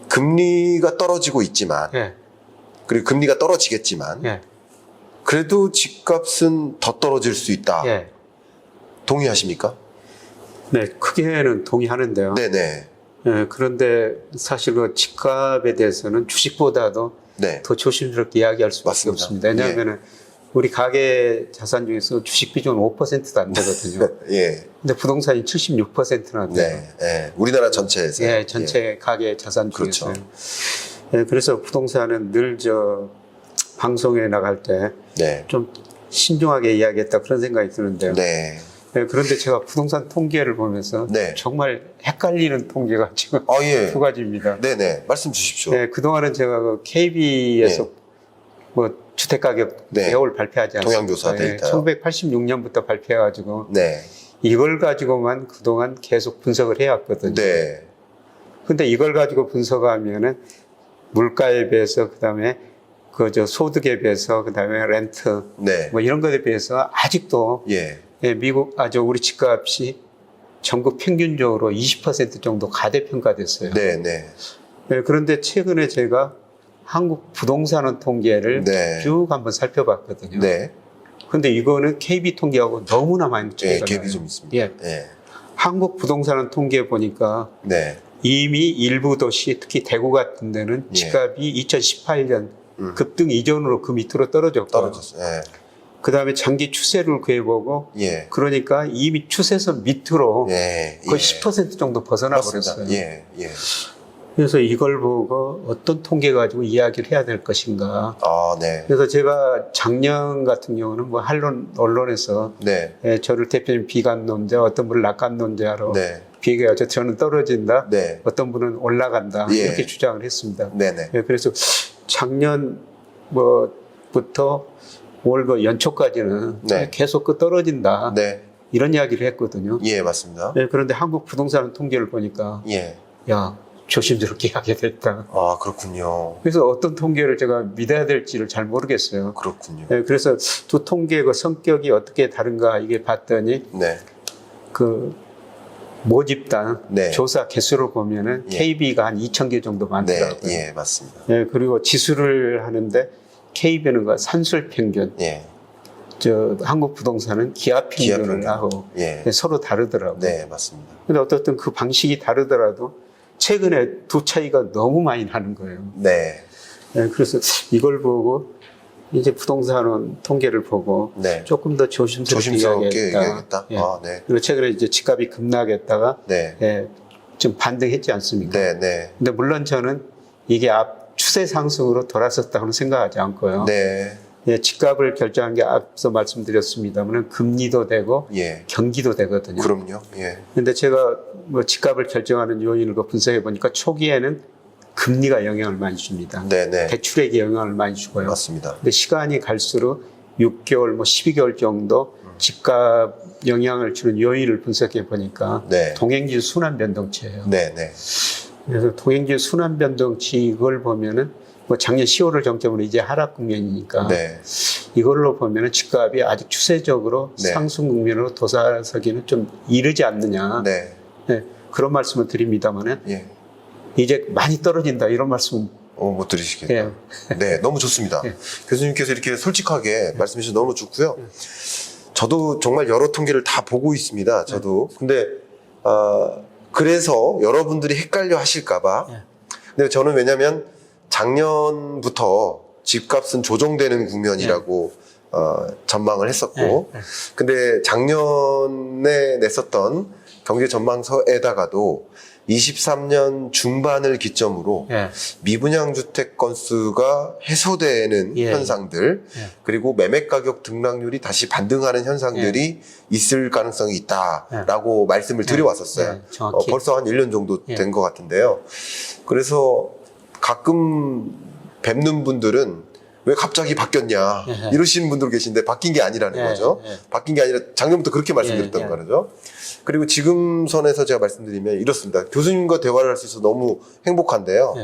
금리가 떨어지고 있지만 그리고 금리가 떨어지겠지만 예. 그래도 집값은 더 떨어질 수 있다. 예. 동의하십니까? 네, 크게는 동의하는데요. 네네. 예, 그런데 사실 그 집값에 대해서는 주식보다도 네. 더 조심스럽게 이야기할 수밖에 맞습니다. 없습니다. 왜냐하면 우리 가계 자산 중에서 주식 비중은 5%도 안 되거든요. 예. 근데 부동산이 76%나 돼요. 네. 예. 우리나라 전체에서. 예, 전체 가계 자산 중에서. 그렇죠. 예, 그래서 부동산은 늘 방송에 나갈 때 좀 네. 신중하게 이야기했다 그런 생각이 드는데요. 네. 예, 그런데 제가 부동산 통계를 보면서 네. 정말 헷갈리는 통계가 지금 예. 두 가지입니다. 네네. 말씀 주십시오. 네, 그동안은 제가 그 KB에서 뭐 주택가격 네. 매월 발표하지 않습니까? 동양조사 데이터요. 1986년부터 발표해가지고 네. 이걸 가지고만 그동안 계속 분석을 해왔거든요. 네. 근데 이걸 가지고 분석하면은 물가에 비해서 그다음에 소득에 비해서 그다음에 렌트 네. 뭐 이런 것에 비해서 아직도 예. 우리 집값이 전국 평균적으로 20% 정도 가대평가됐어요. 네네. 네, 그런데 최근에 제가 한국 부동산원 통계를 네. 쭉 한번 살펴봤거든요. 네. 근데 이거는 KB 통계하고 너무나 많이 예, 차이가 갭이 나요. 좀 있습니다. 예. 예. 한국 부동산원 통계 보니까 네. 이미 일부 도시, 특히 대구 같은 데는 예. 집값이 2018년 급등 이전으로 그 밑으로 떨어졌고, 떨어졌어요. 예. 그 다음에 장기 추세를 구해보고, 예. 그러니까 이미 추세선 밑으로 예. 거의 예. 10% 정도 벗어나 맞습니다. 버렸어요. 예. 예. 그래서 이걸 보고 어떤 통계 가지고 이야기를 해야 될 것인가. 아, 네. 그래서 제가 작년 같은 경우는 뭐 언론에서 네. 저를 대표님 비관론자, 어떤 분을 낙관론자로 네. 비교해서 저는 떨어진다, 네. 어떤 분은 올라간다 예. 이렇게 주장을 했습니다. 네네. 그래서 작년 부터 올 연초까지는 네. 계속 떨어진다 네. 이런 이야기를 했거든요. 예, 맞습니다. 그런데 한국 부동산 통계를 보니까 예. 야 조심스럽게 하게 됐다. 아, 그렇군요. 그래서 어떤 통계를 제가 믿어야 될지를 잘 모르겠어요. 그렇군요. 그래서 두 통계의 성격이 어떻게 다른가 이게 봤더니 네. 모집단 네. 조사 개수로 보면은 예. KB가 한 2,000개 정도 네. 많더라고요. 예, 맞습니다. 그리고 지수를 하는데 KB는 산술 평균, 예. 한국 부동산은 기하 평균을 평균. 하고 예. 서로 다르더라고요. 네, 맞습니다. 근데 어떻든 그 방식이 다르더라도 최근에 두 차이가 너무 많이 나는 거예요. 네. 그래서 이걸 보고 이제 부동산원 통계를 보고 네. 조금 더 조심스럽게 이야기하겠다. 예. 아, 네. 그리고 최근에 이제 집값이 급락했다가 네. 좀 반등했지 않습니까? 네, 네. 근데 물론 저는 이게 추세 상승으로 돌아섰다고는 생각하지 않고요. 네. 집값을 결정한 게 앞서 말씀드렸습니다만 금리도 되고 예. 경기도 되거든요. 그럼요. 예. 근데 제가 집값을 결정하는 요인을 분석해 보니까 초기에는 금리가 영향을 많이 줍니다. 네, 네. 대출액이 영향을 많이 주고요. 맞습니다. 근데 시간이 갈수록 6개월, 12개월 정도 집값 영향을 주는 요인을 분석해 보니까 네. 동행지수 순환 변동치예요. 네, 네. 그래서 동행지수 순환 변동치 이걸 보면은 작년 10월을 정점으로 이제 하락 국면이니까 네. 이걸로 보면은 집값이 아직 추세적으로 네. 상승 국면으로 도사서기는 좀 이르지 않느냐. 네. 그런 말씀을 드립니다만은 예. 이제 많이 떨어진다 이런 말씀. 못 들으시겠다. 네, 너무 좋습니다. 교수님께서 이렇게 솔직하게 말씀해 주셔서 너무 좋고요. 저도 정말 여러 통계를 다 보고 있습니다. 저도. 근데 그래서 여러분들이 헷갈려 하실까봐. 근데 저는 왜냐면 작년부터 집값은 조정되는 국면이라고 전망을 했었고, 근데 작년에 냈었던 경제 전망서에다가도 23년 중반을 기점으로 미분양 주택 건수가 해소되는 현상들, 그리고 매매 가격 등락률이 다시 반등하는 현상들이 있을 가능성이 있다라고 말씀을 드려왔었어요. 벌써 한 1년 정도 된 것 같은데요. 그래서 가끔 뵙는 분들은 왜 갑자기 바뀌었냐 이러시는 분들 계신데 바뀐 게 아니라는 거죠. 바뀐 게 아니라 작년부터 그렇게 말씀드렸던 거죠. 그리고 지금 선에서 제가 말씀드리면 이렇습니다. 교수님과 대화를 할 수 있어서 너무 행복한데요.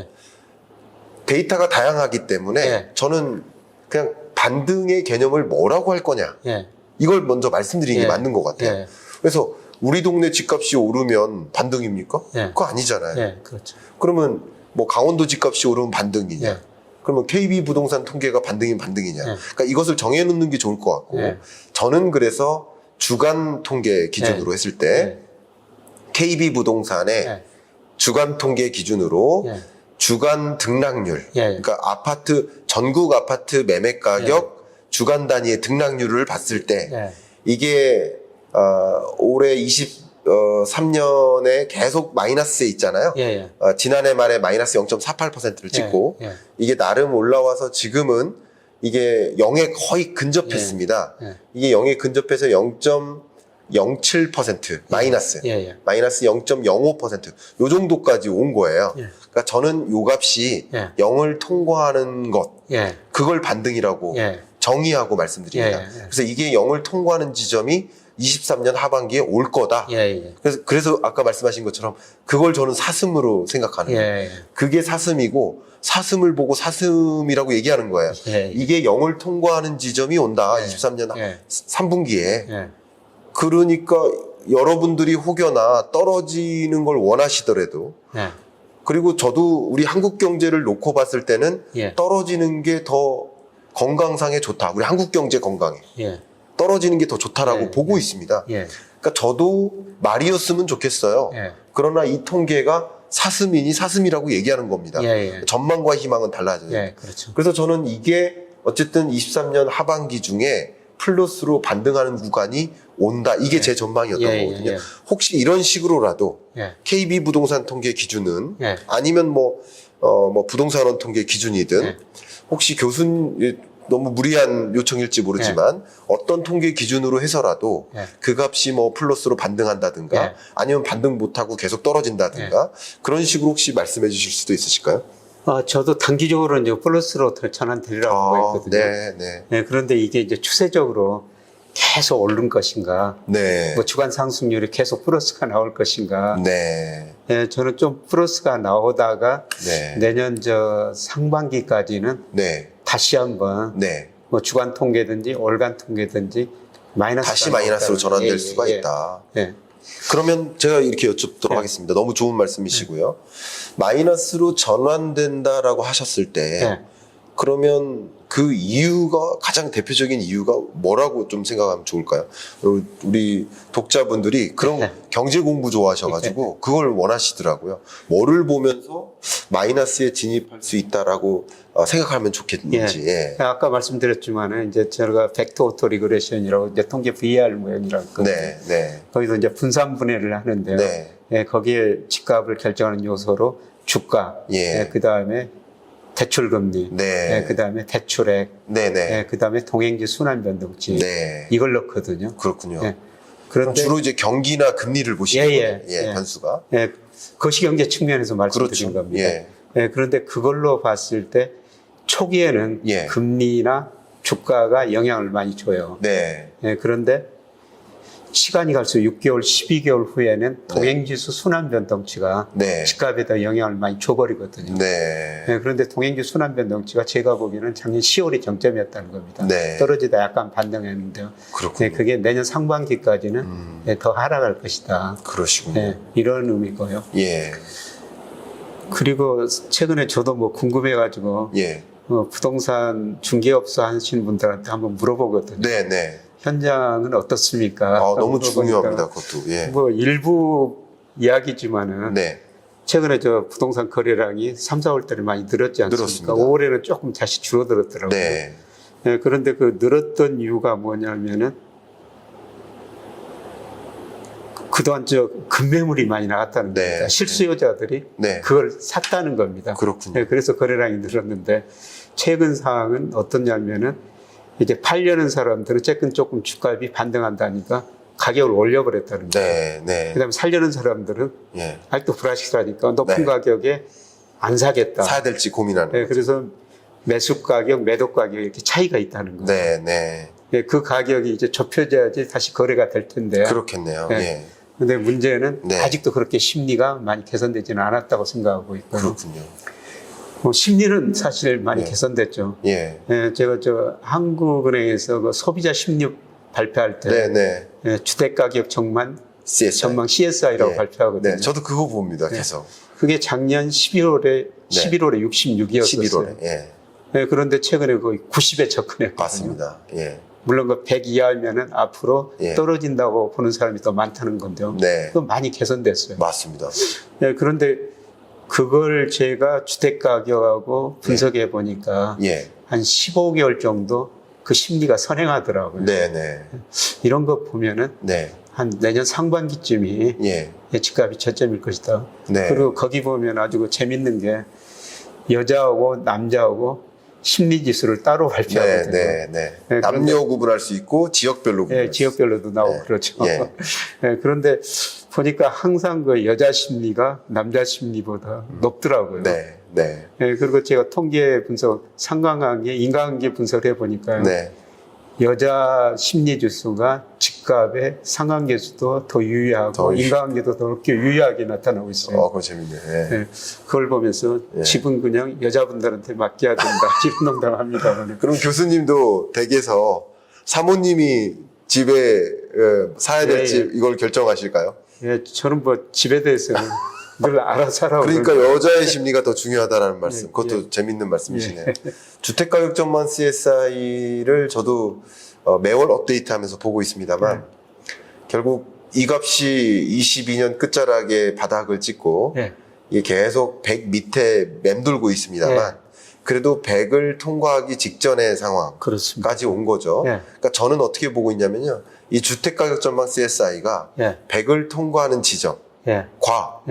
데이터가 다양하기 때문에 저는 그냥 반등의 개념을 뭐라고 할 거냐 이걸 먼저 말씀드리는 게 맞는 것 같아요. 그래서 우리 동네 집값이 오르면 반등입니까? 그거 아니잖아요. 그렇죠. 그러면 뭐 강원도 집값이 오르면 반등이냐? 그러면 KB 부동산 통계가 반등이면 반등이냐. 그러니까 이것을 정해놓는 게 좋을 것 같고, 저는 그래서 주간 통계 기준으로 했을 때, KB 부동산의 주간 통계 기준으로 주간 등락률, 그러니까 전국 아파트 매매 가격 주간 단위의 등락률을 봤을 때, 이게, 올해 23년에 계속 마이너스에 있잖아요. 지난해 말에 마이너스 0.48%를 찍고, 이게 나름 올라와서 지금은 이게 0에 거의 근접했습니다. 이게 0에 근접해서 0.07% 마이너스, 마이너스 0.05% 요 정도까지 온 거예요. 그러니까 저는 요 값이 0을 통과하는 것, 그걸 반등이라고 정의하고 말씀드립니다. 그래서 이게 0을 통과하는 지점이 23년 하반기에 올 거다. 그래서 아까 말씀하신 것처럼 그걸 저는 사슴으로 생각하는 거예요. 그게 사슴이고 사슴을 보고 사슴이라고 얘기하는 거예요. 이게 0을 통과하는 지점이 온다. 23년 3분기에. 그러니까 여러분들이 혹여나 떨어지는 걸 원하시더라도 그리고 저도 우리 한국 경제를 놓고 봤을 때는 떨어지는 게 더 건강상에 좋다. 우리 한국 경제 건강에. 떨어지는 게 더 좋다라고 보고 있습니다. 그러니까 저도 말이었으면 좋겠어요. 그러나 이 통계가 사슴이니 사슴이라고 얘기하는 겁니다. 전망과 희망은 달라져요. 그렇죠. 그래서 저는 이게 어쨌든 23년 하반기 중에 플러스로 반등하는 구간이 온다. 이게 제 전망이었던 거거든요. 혹시 이런 식으로라도 KB 부동산 통계 기준은 아니면 뭐 부동산원 통계 기준이든 혹시 너무 무리한 요청일지 모르지만 어떤 통계 기준으로 해서라도 그 값이 뭐 플러스로 반등한다든가 아니면 반등 못하고 계속 떨어진다든가 그런 식으로 혹시 말씀해 주실 수도 있으실까요? 저도 단기적으로 이제 플러스로 전환되리라고 보고 있거든요. 그런데 이게 이제 추세적으로 계속 오른 것인가, 뭐 주간 상승률이 계속 플러스가 나올 것인가, 저는 좀 플러스가 나오다가 내년 상반기까지는 다시 한번 뭐 주간 통계든지 월간 통계든지 다시 마이너스로 전환될 수가 있다. 그러면 제가 이렇게 여쭙도록 하겠습니다. 너무 좋은 말씀이시고요. 마이너스로 전환된다라고 하셨을 때 그러면 그 이유가 가장 대표적인 이유가 뭐라고 좀 생각하면 좋을까요? 우리 독자분들이 그런 경제 공부 좋아하셔가지고 그걸 원하시더라고요. 뭐를 보면서 마이너스에 진입할 수 있다라고 생각하면 좋겠는지. 아까 말씀드렸지만은 이제 제가 벡터 오토 리그레션이라고 이제 통계 VAR 모형이라고 있거든요. 거기서 이제 분산 분해를 하는데요. 거기에 집값을 결정하는 요소로 주가, 그 다음에 대출금리, 그 다음에 대출액, 그 다음에 동행지 순환변동치, 이걸 넣거든요. 그렇군요. 그런데 주로 이제 경기나 금리를 보시는 변수가. 거시경제 측면에서 말씀드린 겁니다. 그런데 그걸로 봤을 때 초기에는 금리나 주가가 영향을 많이 줘요. 그런데 시간이 갈수록 6개월, 12개월 후에는 동행지수 순환변동치가 집값에다 영향을 많이 줘버리거든요. 그런데 동행지수 순환변동치가 제가 보기에는 작년 10월이 정점이었다는 겁니다. 떨어지다 약간 반등했는데요. 그게 내년 상반기까지는 더 하락할 것이다. 그러시군요. 이런 의미고요. 그리고 최근에 저도 뭐 궁금해가지고 부동산 중개업소 하시는 분들한테 한번 물어보거든요. 현장은 어떻습니까? 너무 중요합니다, 그것도. 뭐 일부 이야기지만은 최근에 저 부동산 거래량이 3, 4월 달에 많이 늘었지 않습니까? 늘었습니다. 5월에는 조금 다시 줄어들었더라고요. 그런데 그 늘었던 이유가 뭐냐면은 그동안 저 급매물이 많이 나갔다는 겁니다. 실수요자들이 그걸 샀다는 겁니다. 그렇군요. 그래서 거래량이 늘었는데 최근 상황은 어떠냐면은 이제 팔려는 사람들은 조금 주가비 반등한다니까 가격을 올려버렸다는 거예요. 그 다음에 살려는 사람들은 아직도 불확실하니까 높은 가격에 안 사겠다. 사야 될지 고민하는 그래서 매수 가격, 매도 가격에 이렇게 차이가 있다는 거예요. 그 가격이 이제 좁혀져야지 다시 거래가 될 텐데. 그렇겠네요. 근데 문제는 아직도 그렇게 심리가 많이 개선되지는 않았다고 생각하고 있고요. 그렇군요. 심리는 사실 많이 개선됐죠. 제가 한국은행에서 그 소비자 심리 발표할 때 주택가격 전망 CSI라고 발표하거든요. 저도 그거 봅니다. 계속. 그게 작년 11월에 66이었어요. 네, 그런데 최근에 거의 90에 접근했거든요. 맞습니다. 예. 물론 그 100 이하면은 앞으로 예. 떨어진다고 보는 사람이 더 많다는 건데요. 네. 그건 많이 개선됐어요. 맞습니다. 네, 그런데 그걸 제가 주택 가격하고 분석해 보니까 예. 한 15개월 정도 그 심리가 선행하더라고요. 네네. 이런 거 보면은 네. 한 내년 상반기쯤이 예. 집값이 저점일 것이다. 네. 그리고 거기 보면 아주 그 재밌는 게 여자하고 남자하고 심리 지수를 따로 발표하거든요. 네. 네, 남녀 구분할 수 있고 지역별로 구분할 예, 지역별로도 나오고 네. 그렇죠. 예. 예, 그런데 보니까 항상 그 여자 심리가 남자 심리보다 높더라고요. 네. 네. 예, 그리고 제가 통계 분석, 상관관계, 인과관계 분석을 해보니까요. 네. 여자 심리 지수가 집값의 상관계수도 더 유의하고 인과관계도 더 높게 유의하게 나타나고 있어요. 그거 재밌네. 예. 예, 그걸 보면서 예. 집은 그냥 여자분들한테 맡겨야 된다. 이런 농담합니다. 그럼 교수님도 댁에서 사모님이 집에 사야 될 예, 집 이걸 결정하실까요? 예, 저는 뭐 집에 대해서는 늘 알아서 하라고. 그러니까 여자의 심리가 더 중요하다라는 말씀. 예, 그것도 예. 재밌는 말씀이시네요. 주택가격 전망 CSI를 저도 매월 업데이트하면서 보고 있습니다만 결국 이 값이 22년 끝자락에 바닥을 찍고 예. 이게 계속 100 밑에 맴돌고 있습니다만 그래도 100을 통과하기 직전의 상황까지 그렇습니다. 온 거죠. 예. 그러니까 저는 어떻게 보고 있냐면요. 이 주택가격 전망 CSI가 예. 100을 통과하는 지점, 예. 과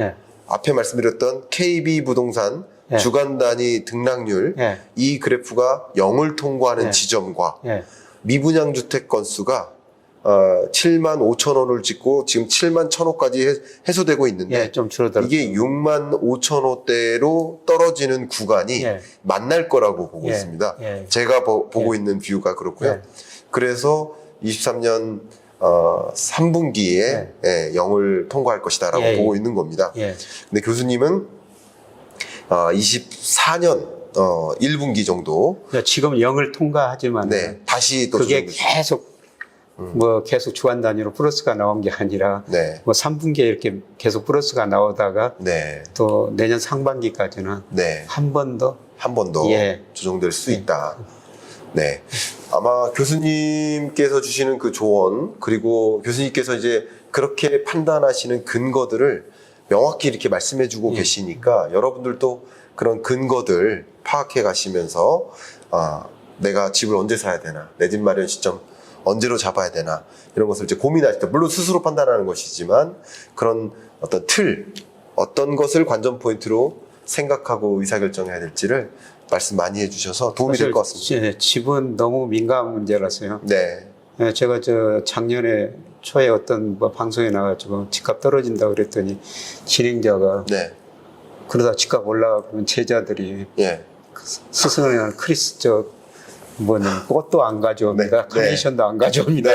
앞에 말씀드렸던 KB 부동산 예. 주간 단위 등락률 예. 이 그래프가 0을 통과하는 예. 지점과 예. 미분양 주택 건수가 7만 5천 호를 찍고 지금 7만 1천 호까지 해소되고 있는데 예, 좀 줄어들었죠. 이게 6만 5천 호대로 떨어지는 구간이 예. 만날 거라고 보고 예. 있습니다. 예. 제가 보고 예. 있는 뷰가 그렇고요. 예. 그래서 23년 3분기에 0을 통과할 것이다라고 예. 보고 있는 겁니다. 예. 근데 교수님은 24년 1분기 정도 그러니까 지금 0을 통과하지만 다시 또 그게 조정됐습니다. 계속 뭐 계속 주간 단위로 플러스가 나온 게 아니라 네. 뭐 3분기에 이렇게 계속 플러스가 나오다가 네. 또 내년 상반기까지는 네. 한 번 더 한 번 더 예. 조정될 수 있다. 네. 아마 교수님께서 주시는 그 조언, 그리고 교수님께서 이제 그렇게 판단하시는 근거들을 명확히 이렇게 말씀해 주고 계시니까 여러분들도 그런 근거들 파악해 가시면서, 내가 집을 언제 사야 되나, 내 집 마련 시점 언제로 잡아야 되나, 이런 것을 이제 고민하실 때, 물론 스스로 판단하는 것이지만, 그런 어떤 틀, 어떤 것을 관전 포인트로 생각하고 의사결정해야 될지를 말씀 많이 해주셔서 도움이 될 것 같습니다. 집은 너무 민감한 문제라서요. 네. 제가 작년에 초에 어떤 뭐 방송에 나가지고 집값 떨어진다고 그랬더니 진행자가 네. 그러다 집값 올라가면 제자들이 예. 스승을 꽃도 안 가져옵니다. 카네이션도 안 가져옵니다.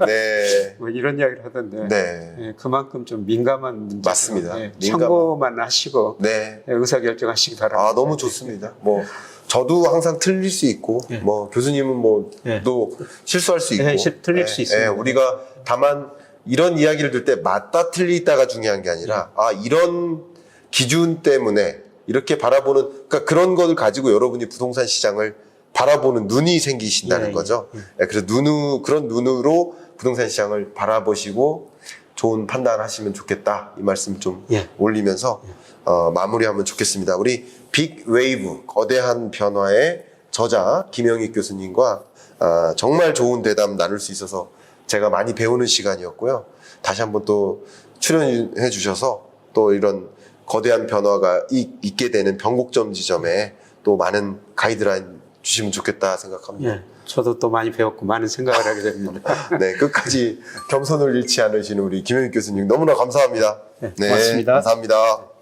네. 뭐 이런 이야기를 하던데 네. 그만큼 좀 민감한 문제. 맞습니다. 참고만 하시고 네. 의사결정하시기 바랍니다. 너무 좋습니다. 뭐 저도 항상 틀릴 수 있고, 뭐 교수님은 또 실수할 수 있고, 틀릴 수 있습니다. 우리가 다만 이런 이야기를 들 때 맞다 틀리다가 중요한 게 아니라, 이런 기준 때문에 이렇게 바라보는, 그러니까 그런 것을 가지고 여러분이 부동산 시장을 바라보는 눈이 생기신다는 거죠. 그래서 그런 눈으로 부동산 시장을 바라보시고 좋은 판단하시면 좋겠다. 이 말씀 좀 올리면서 마무리하면 좋겠습니다. 우리 빅 웨이브, 거대한 변화의 저자 김영익 교수님과 정말 좋은 대담 나눌 수 있어서 제가 많이 배우는 시간이었고요. 다시 한번 또 출연해 주셔서 또 이런 거대한 변화가 있게 되는 변곡점 지점에 또 많은 가이드라인 주시면 좋겠다 생각합니다. 저도 또 많이 배웠고 많은 생각을 하게 됩니다. 네, 끝까지 겸손을 잃지 않으시는 우리 김영익 교수님 너무나 감사합니다. 고맙습니다. 감사합니다.